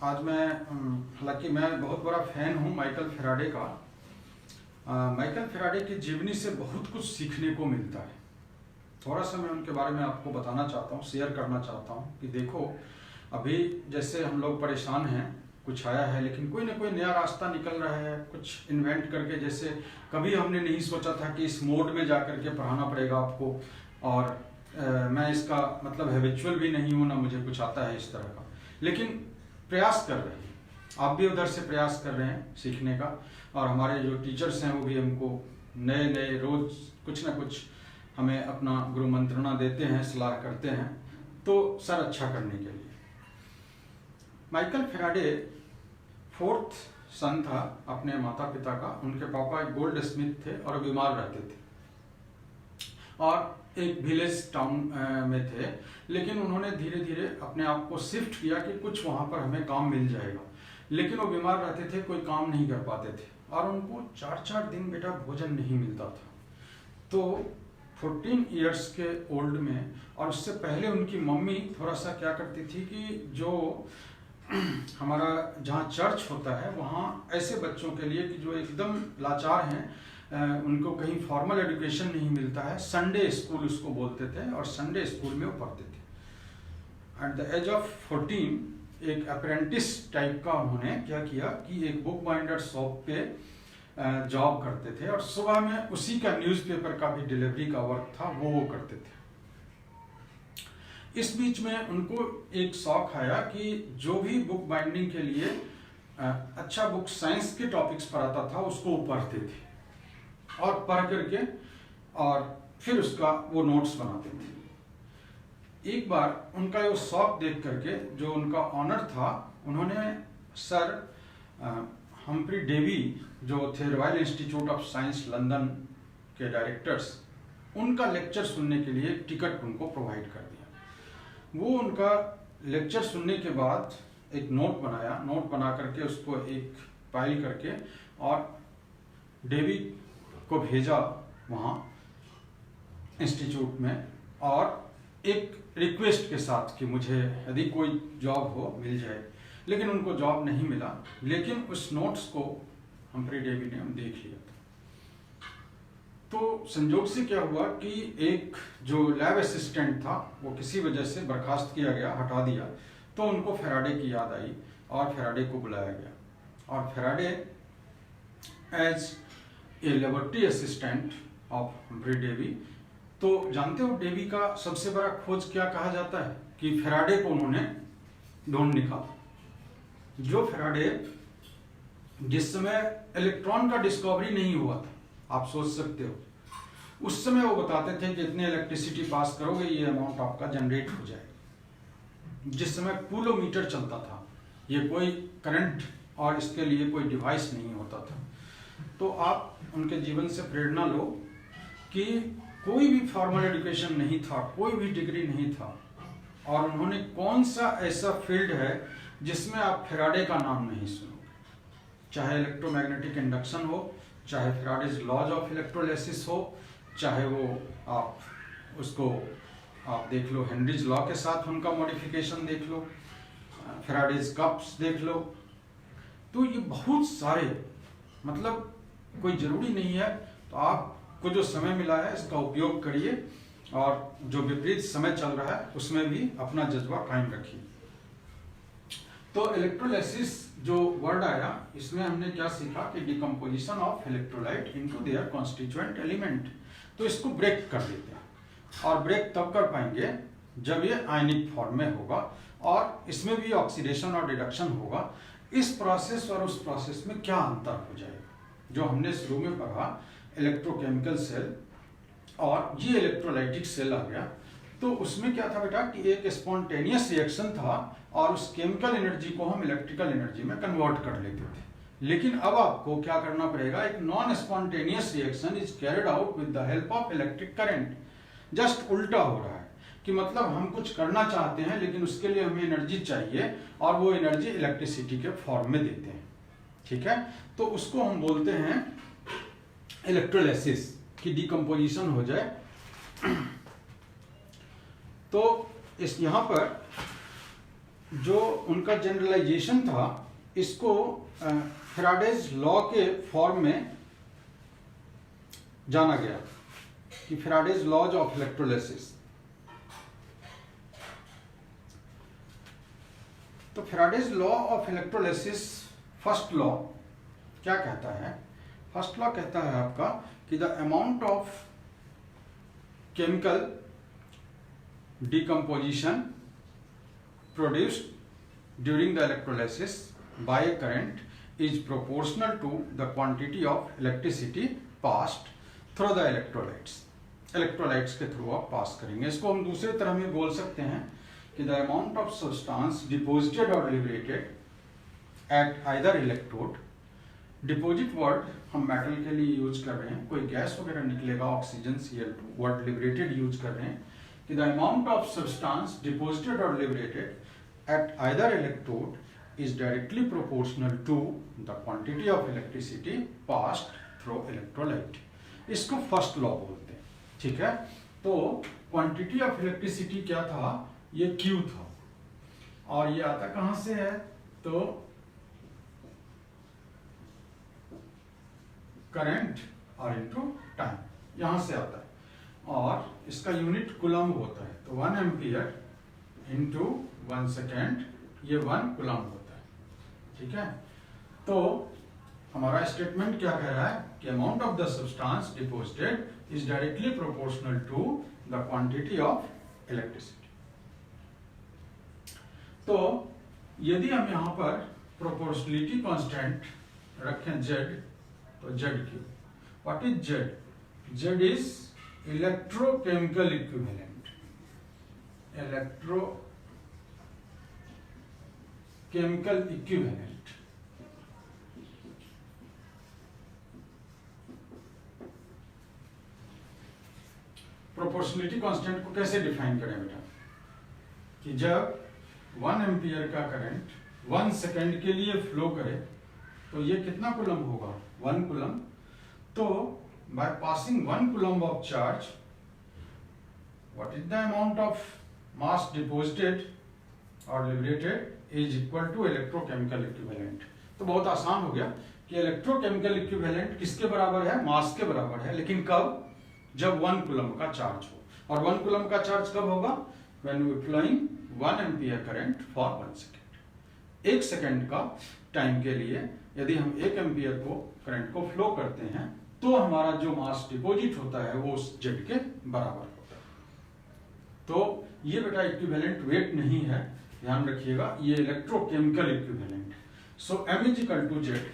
आज मैं हालांकि मैं बहुत बड़ा फैन हूँ माइकल फैराडे का। माइकल फैराडे की जीवनी से बहुत कुछ सीखने को मिलता है। थोड़ा सा मैं उनके बारे में आपको बताना चाहता हूँ, शेयर करना चाहता हूँ कि देखो अभी जैसे हम लोग परेशान हैं, कुछ आया है लेकिन कोई ना कोई नया रास्ता निकल रहा है, कुछ इन्वेंट करके। जैसे कभी हमने नहीं सोचा था कि इस मोड में जा करके पढ़ाना पड़ेगा आपको, और मैं इसका मतलब हैबिचुअल भी नहीं हूँ, ना मुझे कुछ आता है इस तरह का, लेकिन प्रयास कर रहे हैं। आप भी उधर से प्रयास कर रहे हैं सीखने का, और हमारे जो टीचर्स हैं वो भी हमको नए नए रोज कुछ ना कुछ हमें अपना गुरु मंत्रणा देते हैं, सलाह करते हैं, तो सर अच्छा करने के लिए। माइकल फैराडे 4th सन था अपने माता पिता का। उनके पापा एक गोल्ड स्मिथ थे और बीमार रहते थे और एक विलेज टाउन में थे, लेकिन उन्होंने धीरे धीरे अपने आप को शिफ्ट किया कि कुछ वहाँ पर हमें काम मिल जाएगा। लेकिन वो बीमार रहते थे, कोई काम नहीं कर पाते थे, और उनको 4-4 दिन बेटा भोजन नहीं मिलता था। तो 14 इयर्स के ओल्ड में, और उससे पहले उनकी मम्मी थोड़ा सा क्या करती थी कि जो हमारा जहाँ चर्च होता है वहाँ ऐसे बच्चों के लिए कि जो एकदम लाचार हैं, उनको कहीं फॉर्मल एजुकेशन नहीं मिलता है, संडे स्कूल उसको बोलते थे, और संडे स्कूल में वो पढ़ते थे। एट द एज ऑफ 14 एक अप्रेंटिस टाइप का उन्होंने क्या किया कि एक बुक बाइंडर शॉप पे जॉब करते थे, और सुबह में उसी का न्यूज़पेपर का भी डिलीवरी का वर्क था, वो करते थे। इस बीच में उनको एक शौक आया कि जो भी बुक बाइंडिंग के लिए अच्छा बुक साइंस के टॉपिक्स पर आता था उसको वो पढ़ते थे, और पढ़ करके और फिर उसका वो नोट्स बनाते थे। एक बार उनका वो शौक देख करके जो उनका ऑनर था, उन्होंने सर हम्फ्री डेवी जो थे royal institute of science London के डायरेक्टर्स, उनका लेक्चर सुनने के लिए टिकट उनको प्रोवाइड कर दिया। वो उनका लेक्चर सुनने के बाद एक नोट बनाया, नोट बना करके उसको एक फाइल करके और डेवी को भेजा वहाँ इंस्टीट्यूट में, और एक रिक्वेस्ट के साथ कि मुझे यदि कोई जॉब हो मिल जाए। लेकिन उनको जॉब नहीं मिला, लेकिन उस नोट्स को हम्फ्री डेवी ने हम देख लिया था। तो संजोग से क्या हुआ कि एक जो लैब असिस्टेंट था वो किसी वजह से बर्खास्त किया गया, हटा दिया। तो उनको फैराडे की याद आई और फैराडे को बुलाया गया, और Faraday as a laboratory assistant of Humphry Davy. तो जानते हो डेवी का सबसे बड़ा खोज क्या कहा जाता है कि फैराडे को उन्होंने ढूंढ निकाला। जो फैराडे जिस समय इलेक्ट्रॉन का डिस्कवरी नहीं हुआ था, आप सोच सकते हो। उस समय वो बताते थे कि इतने इलेक्ट्रिसिटी पास करोगे ये अमाउंट आपका जनरेट हो जाएगा। जिस समय कूलोमीटर चलता था, ये कोई करंट और इसके लिए कोई डिवाइस नहीं होता था। तो आप उनके जीवन से प्रेरणा लो कि कोई भी फॉर्मल एजुकेशन नहीं था, कोई भी डिग्री नहीं था, और उन्होंने कौन सा ऐसा फील्ड है जिसमें आप फैराडे का नाम नहीं सुनोगे। चाहे इलेक्ट्रोमैग्नेटिक इंडक्शन हो, चाहे फैराडेज लॉज ऑफ इलेक्ट्रोलिसिस हो, चाहे वो आप उसको आप देख लो हेनरीज लॉ के साथ उनका मॉडिफिकेशन देख लो, फैराडेज कप्स देख लो। तो ये बहुत सारे, मतलब कोई जरूरी नहीं है। तो आपको जो समय मिला है इसका उपयोग करिए, और जो विपरीत समय चल रहा है उसमें भी अपना जज्बा कायम रखिए। तो इलेक्ट्रोलिसिस जो वर्ड आया, इसमें हमने क्या सीखा कि decomposition of electrolyte into their constituent element. तो इसको ब्रेक कर देते हैं, और ब्रेक तब कर पाएंगे जब ये आयनिक फॉर्म में होगा, और इसमें भी ऑक्सीडेशन और रिडक्शन होगा। इस प्रोसेस और उस प्रोसेस में क्या अंतर हो जाएगा, जो हमने शुरू में पढ़ा इलेक्ट्रोकेमिकल सेल और ये इलेक्ट्रोलाइटिक सेल आ गया। तो उसमें क्या था बेटा कि एक स्पॉन्टेनियस रिएक्शन था, और उस केमिकल एनर्जी को हम इलेक्ट्रिकल एनर्जी में कन्वर्ट कर लेते थे। लेकिन अब आपको क्या करना पड़ेगा, एक non spontaneous reaction is carried out with the help of electric current. Just उल्टा हो रहा है कि मतलब हम कुछ करना चाहते हैं लेकिन उसके लिए हमें एनर्जी चाहिए, और वो एनर्जी इलेक्ट्रिसिटी के फॉर्म में देते हैं। ठीक है, तो उसको हम बोलते हैं इलेक्ट्रोलिसिस की डिकम्पोजिशन हो जाए। तो इस यहाँ पर जो उनका जनरलाइजेशन था, इसको फैराडेज लॉ के फॉर्म में जाना गया कि फैराडेज लॉज ऑफ इलेक्ट्रोलिसिस। तो Faraday's law of electrolysis first law क्या कहता है? फर्स्ट लॉ कहता है आपका कि the amount of chemical decomposition produced during the electrolysis by a current is proportional to the quantity of electricity passed through the electrolytes. Electrolytes के through आप पास करेंगे। इसको हम दूसरे तरह में बोल सकते हैं कि the amount of substance deposited or liberated at either electrode. Deposit word हम मेटल के लिए यूज कर रहे हैं, कोई गैस वगैरह निकलेगा oxygen Cl2, word liberated use कर रहे हैं कि the amount of substance deposited or liberated at either electrode is directly proportional to the quantity of electricity passed through electrolyte. इसको फर्स्ट लॉ बोलते हैं। ठीक है, तो क्वांटिटी ऑफ इलेक्ट्रिसिटी क्या था? ये Q था, और ये आता कहां से है? तो करंट और इनटू टाइम, यहां से आता है, और इसका यूनिट कूलम्ब होता है। तो 1 एम्पियर इंटू 1 सेकेंड, ये 1 कूलम्ब होता है। ठीक है, तो हमारा स्टेटमेंट क्या कह रहा है कि amount of the substance deposited is directly proportional to the quantity of electricity. तो यदि हम यहां पर प्रोपोर्शनलिटी कांस्टेंट रखें Z, तो ZQ, what is Z? Z is electrochemical equivalent. Electrochemical equivalent proportionality constant को कैसे डिफाइन करें बेटा? कि जब 1 एम्पियर का करंट 1 सेकेंड के लिए फ्लो करे तो ये कितना कूलम्ब होगा? 1 कूलम्ब। तो by passing 1 coulomb of charge, what is the amount of mass deposited or liberated is equal to electrochemical equivalent. तो बहुत आसान हो गया कि इलेक्ट्रोकेमिकल इक्विवेलेंट किसके बराबर है? मास के बराबर है। लेकिन कब? जब 1 कूलम्ब का चार्ज हो। और 1 कूलम्ब का चार्ज कब होगा? when we flowing 1 ampere current for 1 second. 1 second का टाइम के लिए यदि हम 1 एम्पियर को करंट को फ्लो करते हैं तो हमारा जो मास डिपॉजिट होता है वो उस जेड के बराबर होता है। तो ये बेटा इक्विवेलेंट वेट नहीं है, ध्यान रखिएगा, ये electrochemical equivalent. So M is equal to Z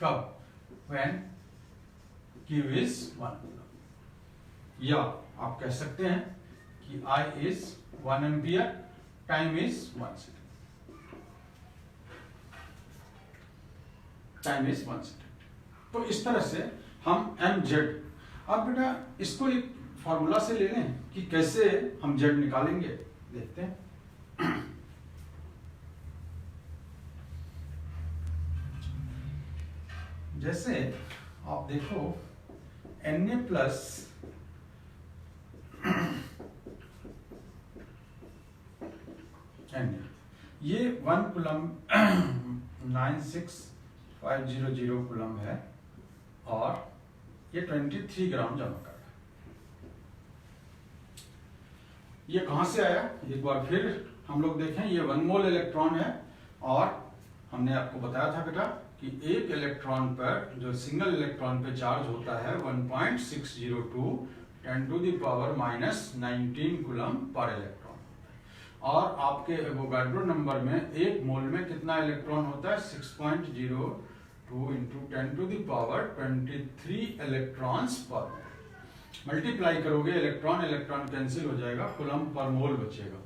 कब? व्हेन Q is 1 कूलम, या आप कह सकते हैं कि I is 1 ampere, time is 1 second, time is 1 second. तो इस तरह से हम mz, अब बेटा इसको एक फॉर्मूला से ले लें कि कैसे हम z निकालेंगे, देखते हैं। जैसे आप देखो Na प्लस Na, ये 1 कूलम 96500 कूलम है और ये 23 ग्राम जमा कर रहा है। ये कहां से आया, एक बार फिर हम लोग देखें। ये 1 मोल इलेक्ट्रॉन है और हमने आपको बताया था बेटा कि एक इलेक्ट्रॉन पर, जो सिंगल इलेक्ट्रॉन पे चार्ज होता है 1.602 10⁻�19 कूलम पर इलेक्ट्रॉन, और आपके एवोगाड्रो नंबर में एक मोल में कितना इलेक्ट्रॉन होता है, 6.02 × 10⁻23 इलेक्ट्रॉन्स पर मोल। मल्टीप्लाई करोगे, इलेक्ट्रॉन इलेक्ट्रॉन कैंसिल हो जाएगा, कूलम पर मोल बचेगा।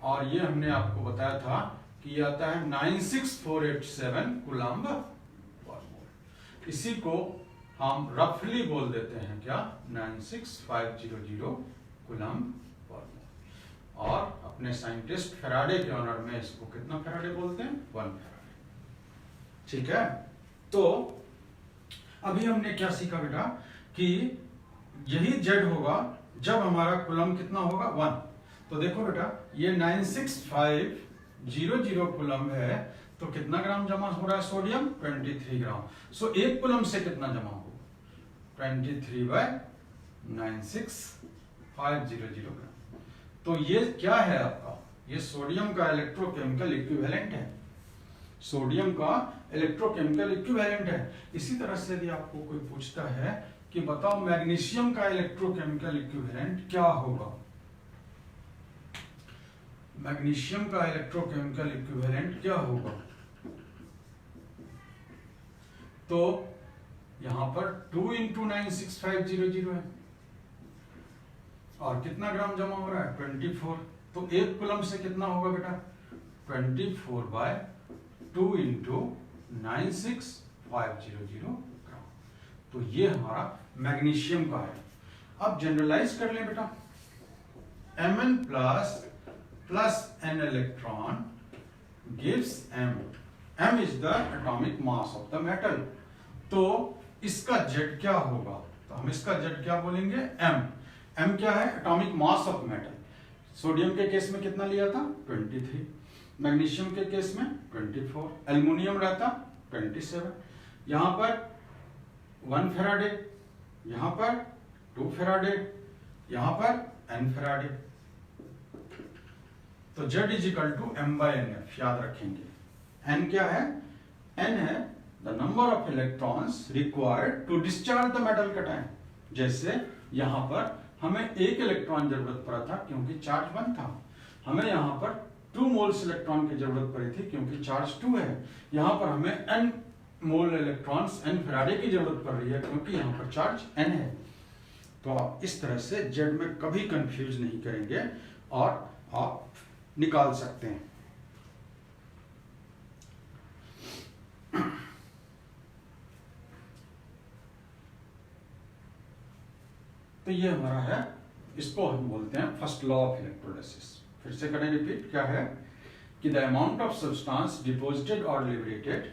और ये हमने आपको बताया था कि ये आता है 96487 कूलम पर मोल। इसी को हम रफली बोल देते हैं क्या, 96500 कूलम पर मोल। और अपने साइंटिस्ट फैराडे के ऑनर में इसको कितना फैराडे बोलते हैं, 1 फैराडे। ठीक है, तो अभी हमने क्या सीखा बेटा कि यही जेड होगा जब हमारा कूलम कितना होगा, 1। तो देखो बेटा ये 96500 कूलम है, तो कितना ग्राम जमा हो रहा है सोडियम, 23 ग्राम। सो एक कूलम से कितना जमा होगा, 23/96500 ग्राम। तो ये क्या है आपका, ये सोडियम का इलेक्ट्रोकेमिकल इक्विवेलेंट है, सोडियम का इलेक्ट्रोकेमिकल इक्विवेलेंट है। इसी तरह से यदि आपको कोई पूछता है कि बताओ मैग्नीशियम का इलेक्ट्रोकेमिकल इक्विवेलेंट क्या होगा, मैग्नीशियम का इलेक्ट्रोकेमिकल इक्विवेलेंट क्या होगा, तो यहां पर 2 × 96500 है और कितना ग्राम जमा हो रहा है, 24। तो एक कूलम से कितना होगा बेटा, 24/2 × 96500 ग्राम। तो ये हमारा मैग्नीशियम का है। अब जनरलाइज कर लें बेटा, Mn plus n electron gives M. M is the atomic mass of the metal. तो इसका Z क्या होगा, तो हम इसका Z क्या बोलेंगे, M। M क्या है, atomic mass of metal. Sodium के केस में कितना लिया था, 23, मैग्नीशियम के केस में 24, एल्युमिनियम रहता 27। यहां पर 1 फैराडे, यहां पर 2 फैराडे, यहां पर n फैराडे। तो Z = M/NF याद रखेंगे। N क्या है, N है the number of electrons required to discharge the metal cation. जैसे यहां पर हमें एक इलेक्ट्रॉन जरूरत पड़ा था क्योंकि चार्ज 1 था, हमें यहां पर 2 मोल्स इलेक्ट्रॉन की जरूरत पड़ी थी क्योंकि चार्ज 2 है। यहां पर हमें n मोल इलेक्ट्रॉन्स n फैराडे की जरूरत पड़ रही है क्योंकि यहां पर चार्ज n है। तो आप इस तरह से Z में कभी कंफ्यूज नहीं करेंगे और आप निकाल सकते हैं। तो ये हमारा है, इसको हम बोलते हैं फर्स्ट लॉ ऑफ इलेक्ट्रोलिसिस। फिर से करें रिपीट, क्या है कि the amount of substance deposited और liberated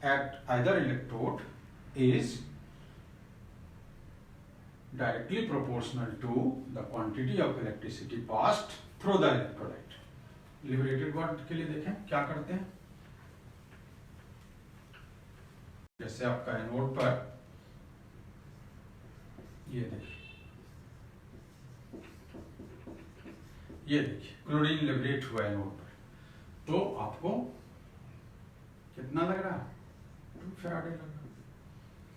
at either electrode is directly proportional to the quantity of electricity passed through the electrolyte. Liberated word के लिए देखें क्या करते हैं, जैसे आपका एनोड पर ये देखिए क्लोरीन लिबरेट हुआ एनोड पर, तो आपको कितना लग रहा है, 2 फैराडे लग रहा है।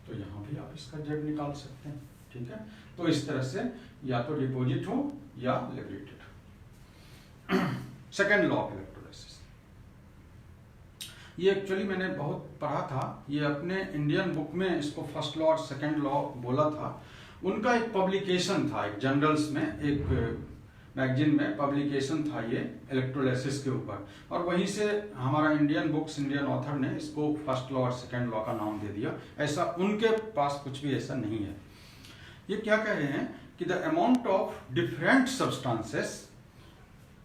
तो यहां भी आप इसका जेड निकाल सकते हैं। ठीक है, तो इस तरह से या तो डिपॉजिट हो या liberated. Second law of electrolysis, ये एक्चुअली मैंने बहुत पढ़ा था, ये अपने इंडियन बुक में इसको फर्स्ट लॉ और सेकंड लॉ बोला था। उनका एक पब्लिकेशन था, एक जर्नल्स में, एक मैगजीन में पब्लिकेशन था ये इलेक्ट्रोलाइसिस के ऊपर, और वहीं से हमारा इंडियन बुक्स, इंडियन ऑथर ने इसको फर्स्ट लॉ और सेकंड लॉ का नाम दे दिया। ऐसा उनके पास कुछ भी ऐसा नहीं है। ये क्या कह रहे हैं कि the amount of different substances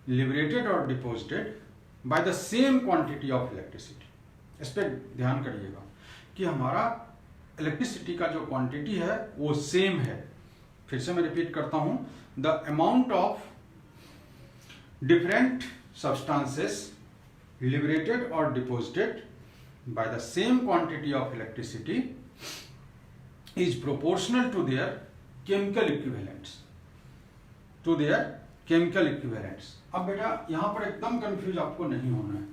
liberated और deposited by the same quantity of electricity. इस पर ध्यान करिएगा कि हमारा इलेक्ट्रिसिटी का जो क्वांटिटी है वो सेम है। फिर से मैं रिपीट करता हूं, the amount of different substances liberated और deposited by the same quantity of electricity is proportional to their chemical equivalents, to their chemical equivalents। अब बेटा यहाँ पर एकदम कंफ्यूज आपको नहीं होना है,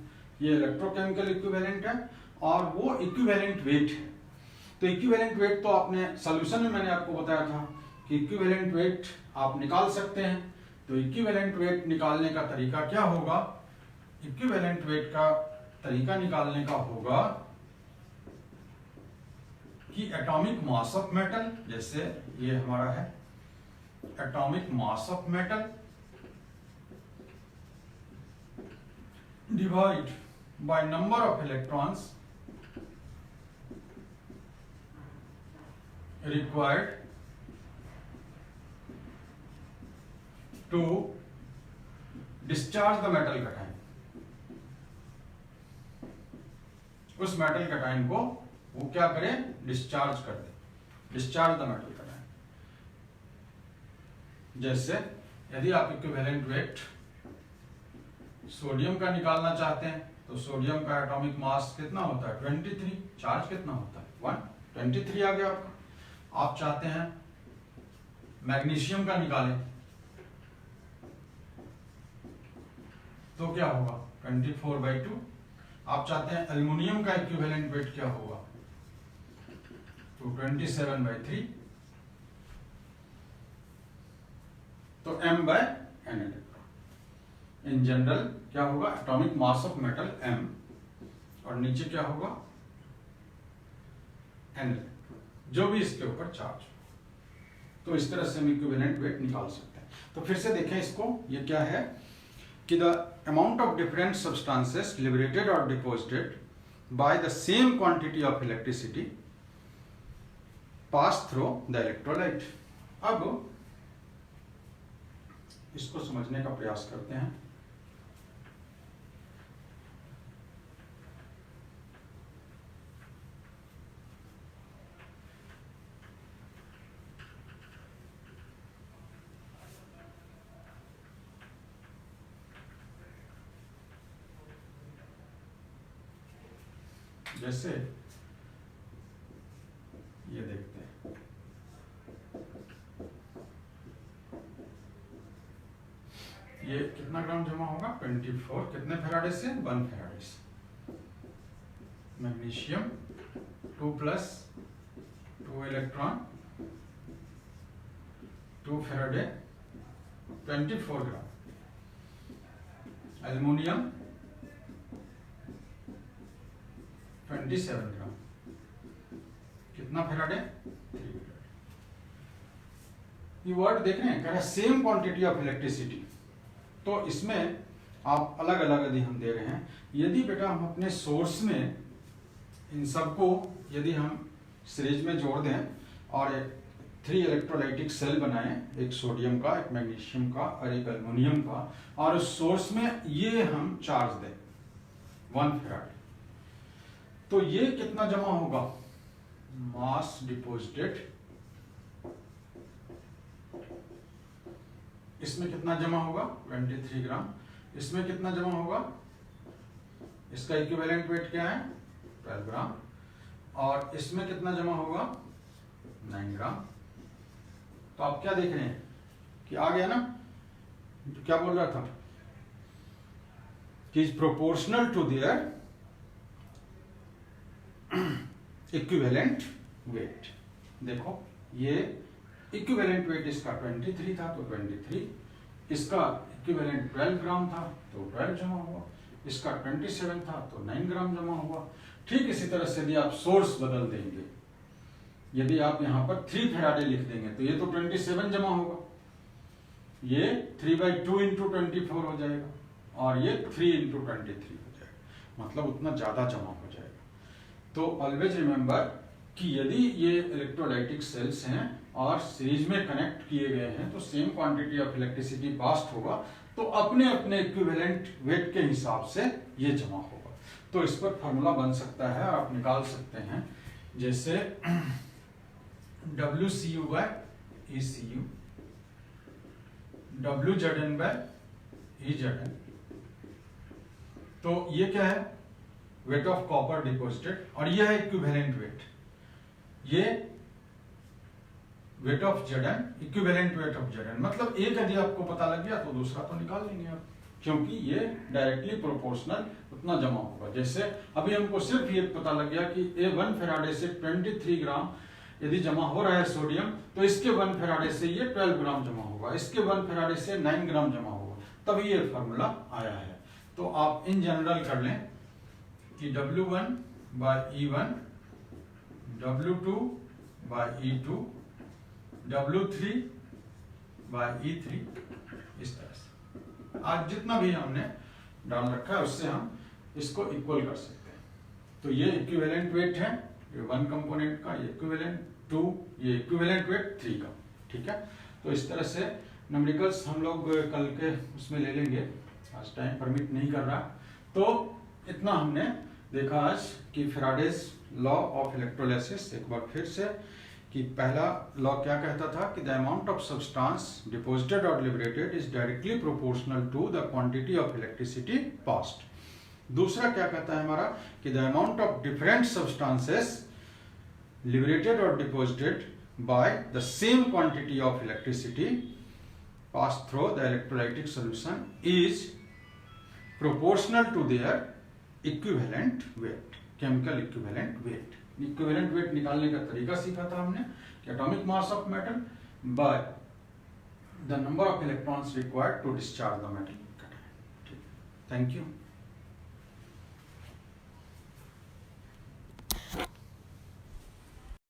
ये इलेक्ट्रोकेमिकल इक्विवेलेंट है और वो इक्विवेलेंट वेट है। तो इक्विवेलेंट वेट तो आपने सॉल्यूशन में मैंने आपको बताया था कि इक्विवेलेंट वेट आप निकाल सकते हैं। तो इक्विवेलेंट वेट निकालने का तरीका क्या होगा? इक्विवेलेंट वेट का तरीका निकालने का होगा कि एटॉमिक मास ऑफ मेटल, जैसे ये हमारा है atomic mass of metal divide by number of electrons required to discharge the metal cation. उस मेटल कैटायन को वो क्या करे? डिस्चार्ज कर दे, डिस्चार्ज द मेटल कैटायन। जैसे यदि आप इक्विवेलेंट वेट सोडियम का निकालना चाहते हैं तो सोडियम का एटॉमिक मास कितना होता है? 23। चार्ज कितना होता है? 1। 23 आ गया आपका। आप चाहते हैं मैग्नीशियम का निकालें तो क्या होगा? 24/2। आप चाहते हैं एल्युमिनियम का इक्विवेलेंट वेट क्या होगा? तो 27/3। तो m/n इलेक्ट्रॉन। इन जनरल क्या होगा? Atomic mass of metal m, और नीचे क्या होगा? n इलेक्ट्रॉन, जो भी इसके ऊपर चार्ज हो। तो इस तरह से हम इक्विवेलेंट वेट निकाल सकते हैं। तो फिर से देखें इसको, ये क्या है कि the amount of different substances liberated or deposited by the same quantity of electricity pass through the electrolyte। अब इसको समझने का प्रयास करते हैं। जैसे ये देखते हैं, ये कितना ग्राम जमा होगा? 24। कितने फेराडे से? 1 फेराडे से। मैग्नीशियम 2 + 2 इलेक्ट्रॉन 2 फेराडे 24 ग्राम। एल्युमिनियम 27 ग्राम। कितना फेराडे? 3 फेराडे। ये वर्ड देख रहे हैं, कह रहा है सेम क्वांटिटी ऑफ इलेक्ट्रिसिटी। तो इसमें आप अलग अलग यदि हम दे रहे हैं, यदि बेटा हम अपने सोर्स में इन सबको यदि हम सीरीज में जोड़ दें और एक 3 इलेक्ट्रोलाइटिक सेल बनाएं, एक सोडियम का, एक मैग्नीशियम का और एक एल्युमिनियम का, और उस सोर्स में ये हम चार्ज दें 1 फेराडे, तो ये कितना जमा होगा? मास डिपोजिटेड, इसमें कितना जमा होगा? 23 ग्राम। इसमें कितना जमा होगा? इसका इक्विवेलेंट वेट क्या है? 12 ग्राम। और इसमें कितना जमा होगा? 9 ग्राम। तो आप क्या देख रहे हैं कि आ गया ना? क्या बोल रहा था कि is proportional to their equivalent weight. देखो ये इक्विवेलेंट वेट इसका 23 था तो 23, इसका इक्विवेलेंट 12 ग्राम था तो 12 जमा हुआ, इसका 27 था तो 9 ग्राम जमा हुआ। ठीक इसी तरह से यदि आप सोर्स बदल देंगे, यदि आप यहाँ पर 3 फैराडे लिख देंगे तो ये तो 27 जमा होगा, ये 3/2 × 24 हो जाएगा और ये 3 × 23 हो जाएगा, मतलब उतना ज्यादा जमा हो जाएगा। तो ऑलवेज रिमेंबर कि यदि ये इलेक्ट्रोलाइटिक सेल्स हैं और सीरीज में कनेक्ट किए गए हैं तो same quantity of electricity pass होगा, तो अपने अपने इक्विवेलेंट वेट के हिसाब से ये जमा होगा। तो इस पर फॉर्मूला बन सकता है और आप निकाल सकते हैं, जैसे WCU/ECU WZN/EZN। तो ये क्या है, वेट ऑफ कॉपर डिपॉजिटेड, और ये है इक्विवेलेंट वेट, ये weight of Zn equivalent weight of Zn। मतलब एक यदि आपको पता लग गया तो दूसरा तो निकाल लेंगे आप, क्योंकि ये डायरेक्टली प्रोपोर्शनल उतना जमा होगा। जैसे अभी हमको सिर्फ ये पता लग गया कि 1 फैराडे से 23 ग्राम यदि जमा हो रहा है सोडियम, तो इसके 1 फैराडे से ये 12 ग्राम जमा होगा, इसके 1 फैराडे से 9 ग्राम जमा होगा, तभी ये फॉर्मूला आया है। तो आप इन जनरल कर लें कि W1/E1, W2/E2, W3/E3, इस तरह से आज जितना भी हमने डाल रखा है उससे हम इसको इक्वल कर सकते हैं। तो ये इक्विवेलेंट वेट है, ये 1 कंपोनेंट का, ये इक्विवेलेंट 2, ये इक्विवेलेंट वेट 3 का। ठीक है, तो इस तरह से न्यूमेरिकल्स हम लोग कल के उसमें ले लेंगे, आज टाइम परमिट नहीं कर रहा। तो इतना हमने देखा आज कि फैराडेज लॉ ऑफ इलेक्ट्रोलाइसिस। एक बार फिर से कि पहला लॉ क्या कहता था कि the amount of substance deposited और liberated is directly proportional to the quantity of electricity passed. दूसरा क्या कहता है हमारा कि the amount of different substances liberated or deposited by the same quantity of electricity passed through the electrolytic solution is proportional to their equivalent weight, chemical equivalent weight। equivalent weight निकालने का तरीका सीखा था हमने कि atomic mass of metal by the number of electrons required to discharge the metal। Thank you।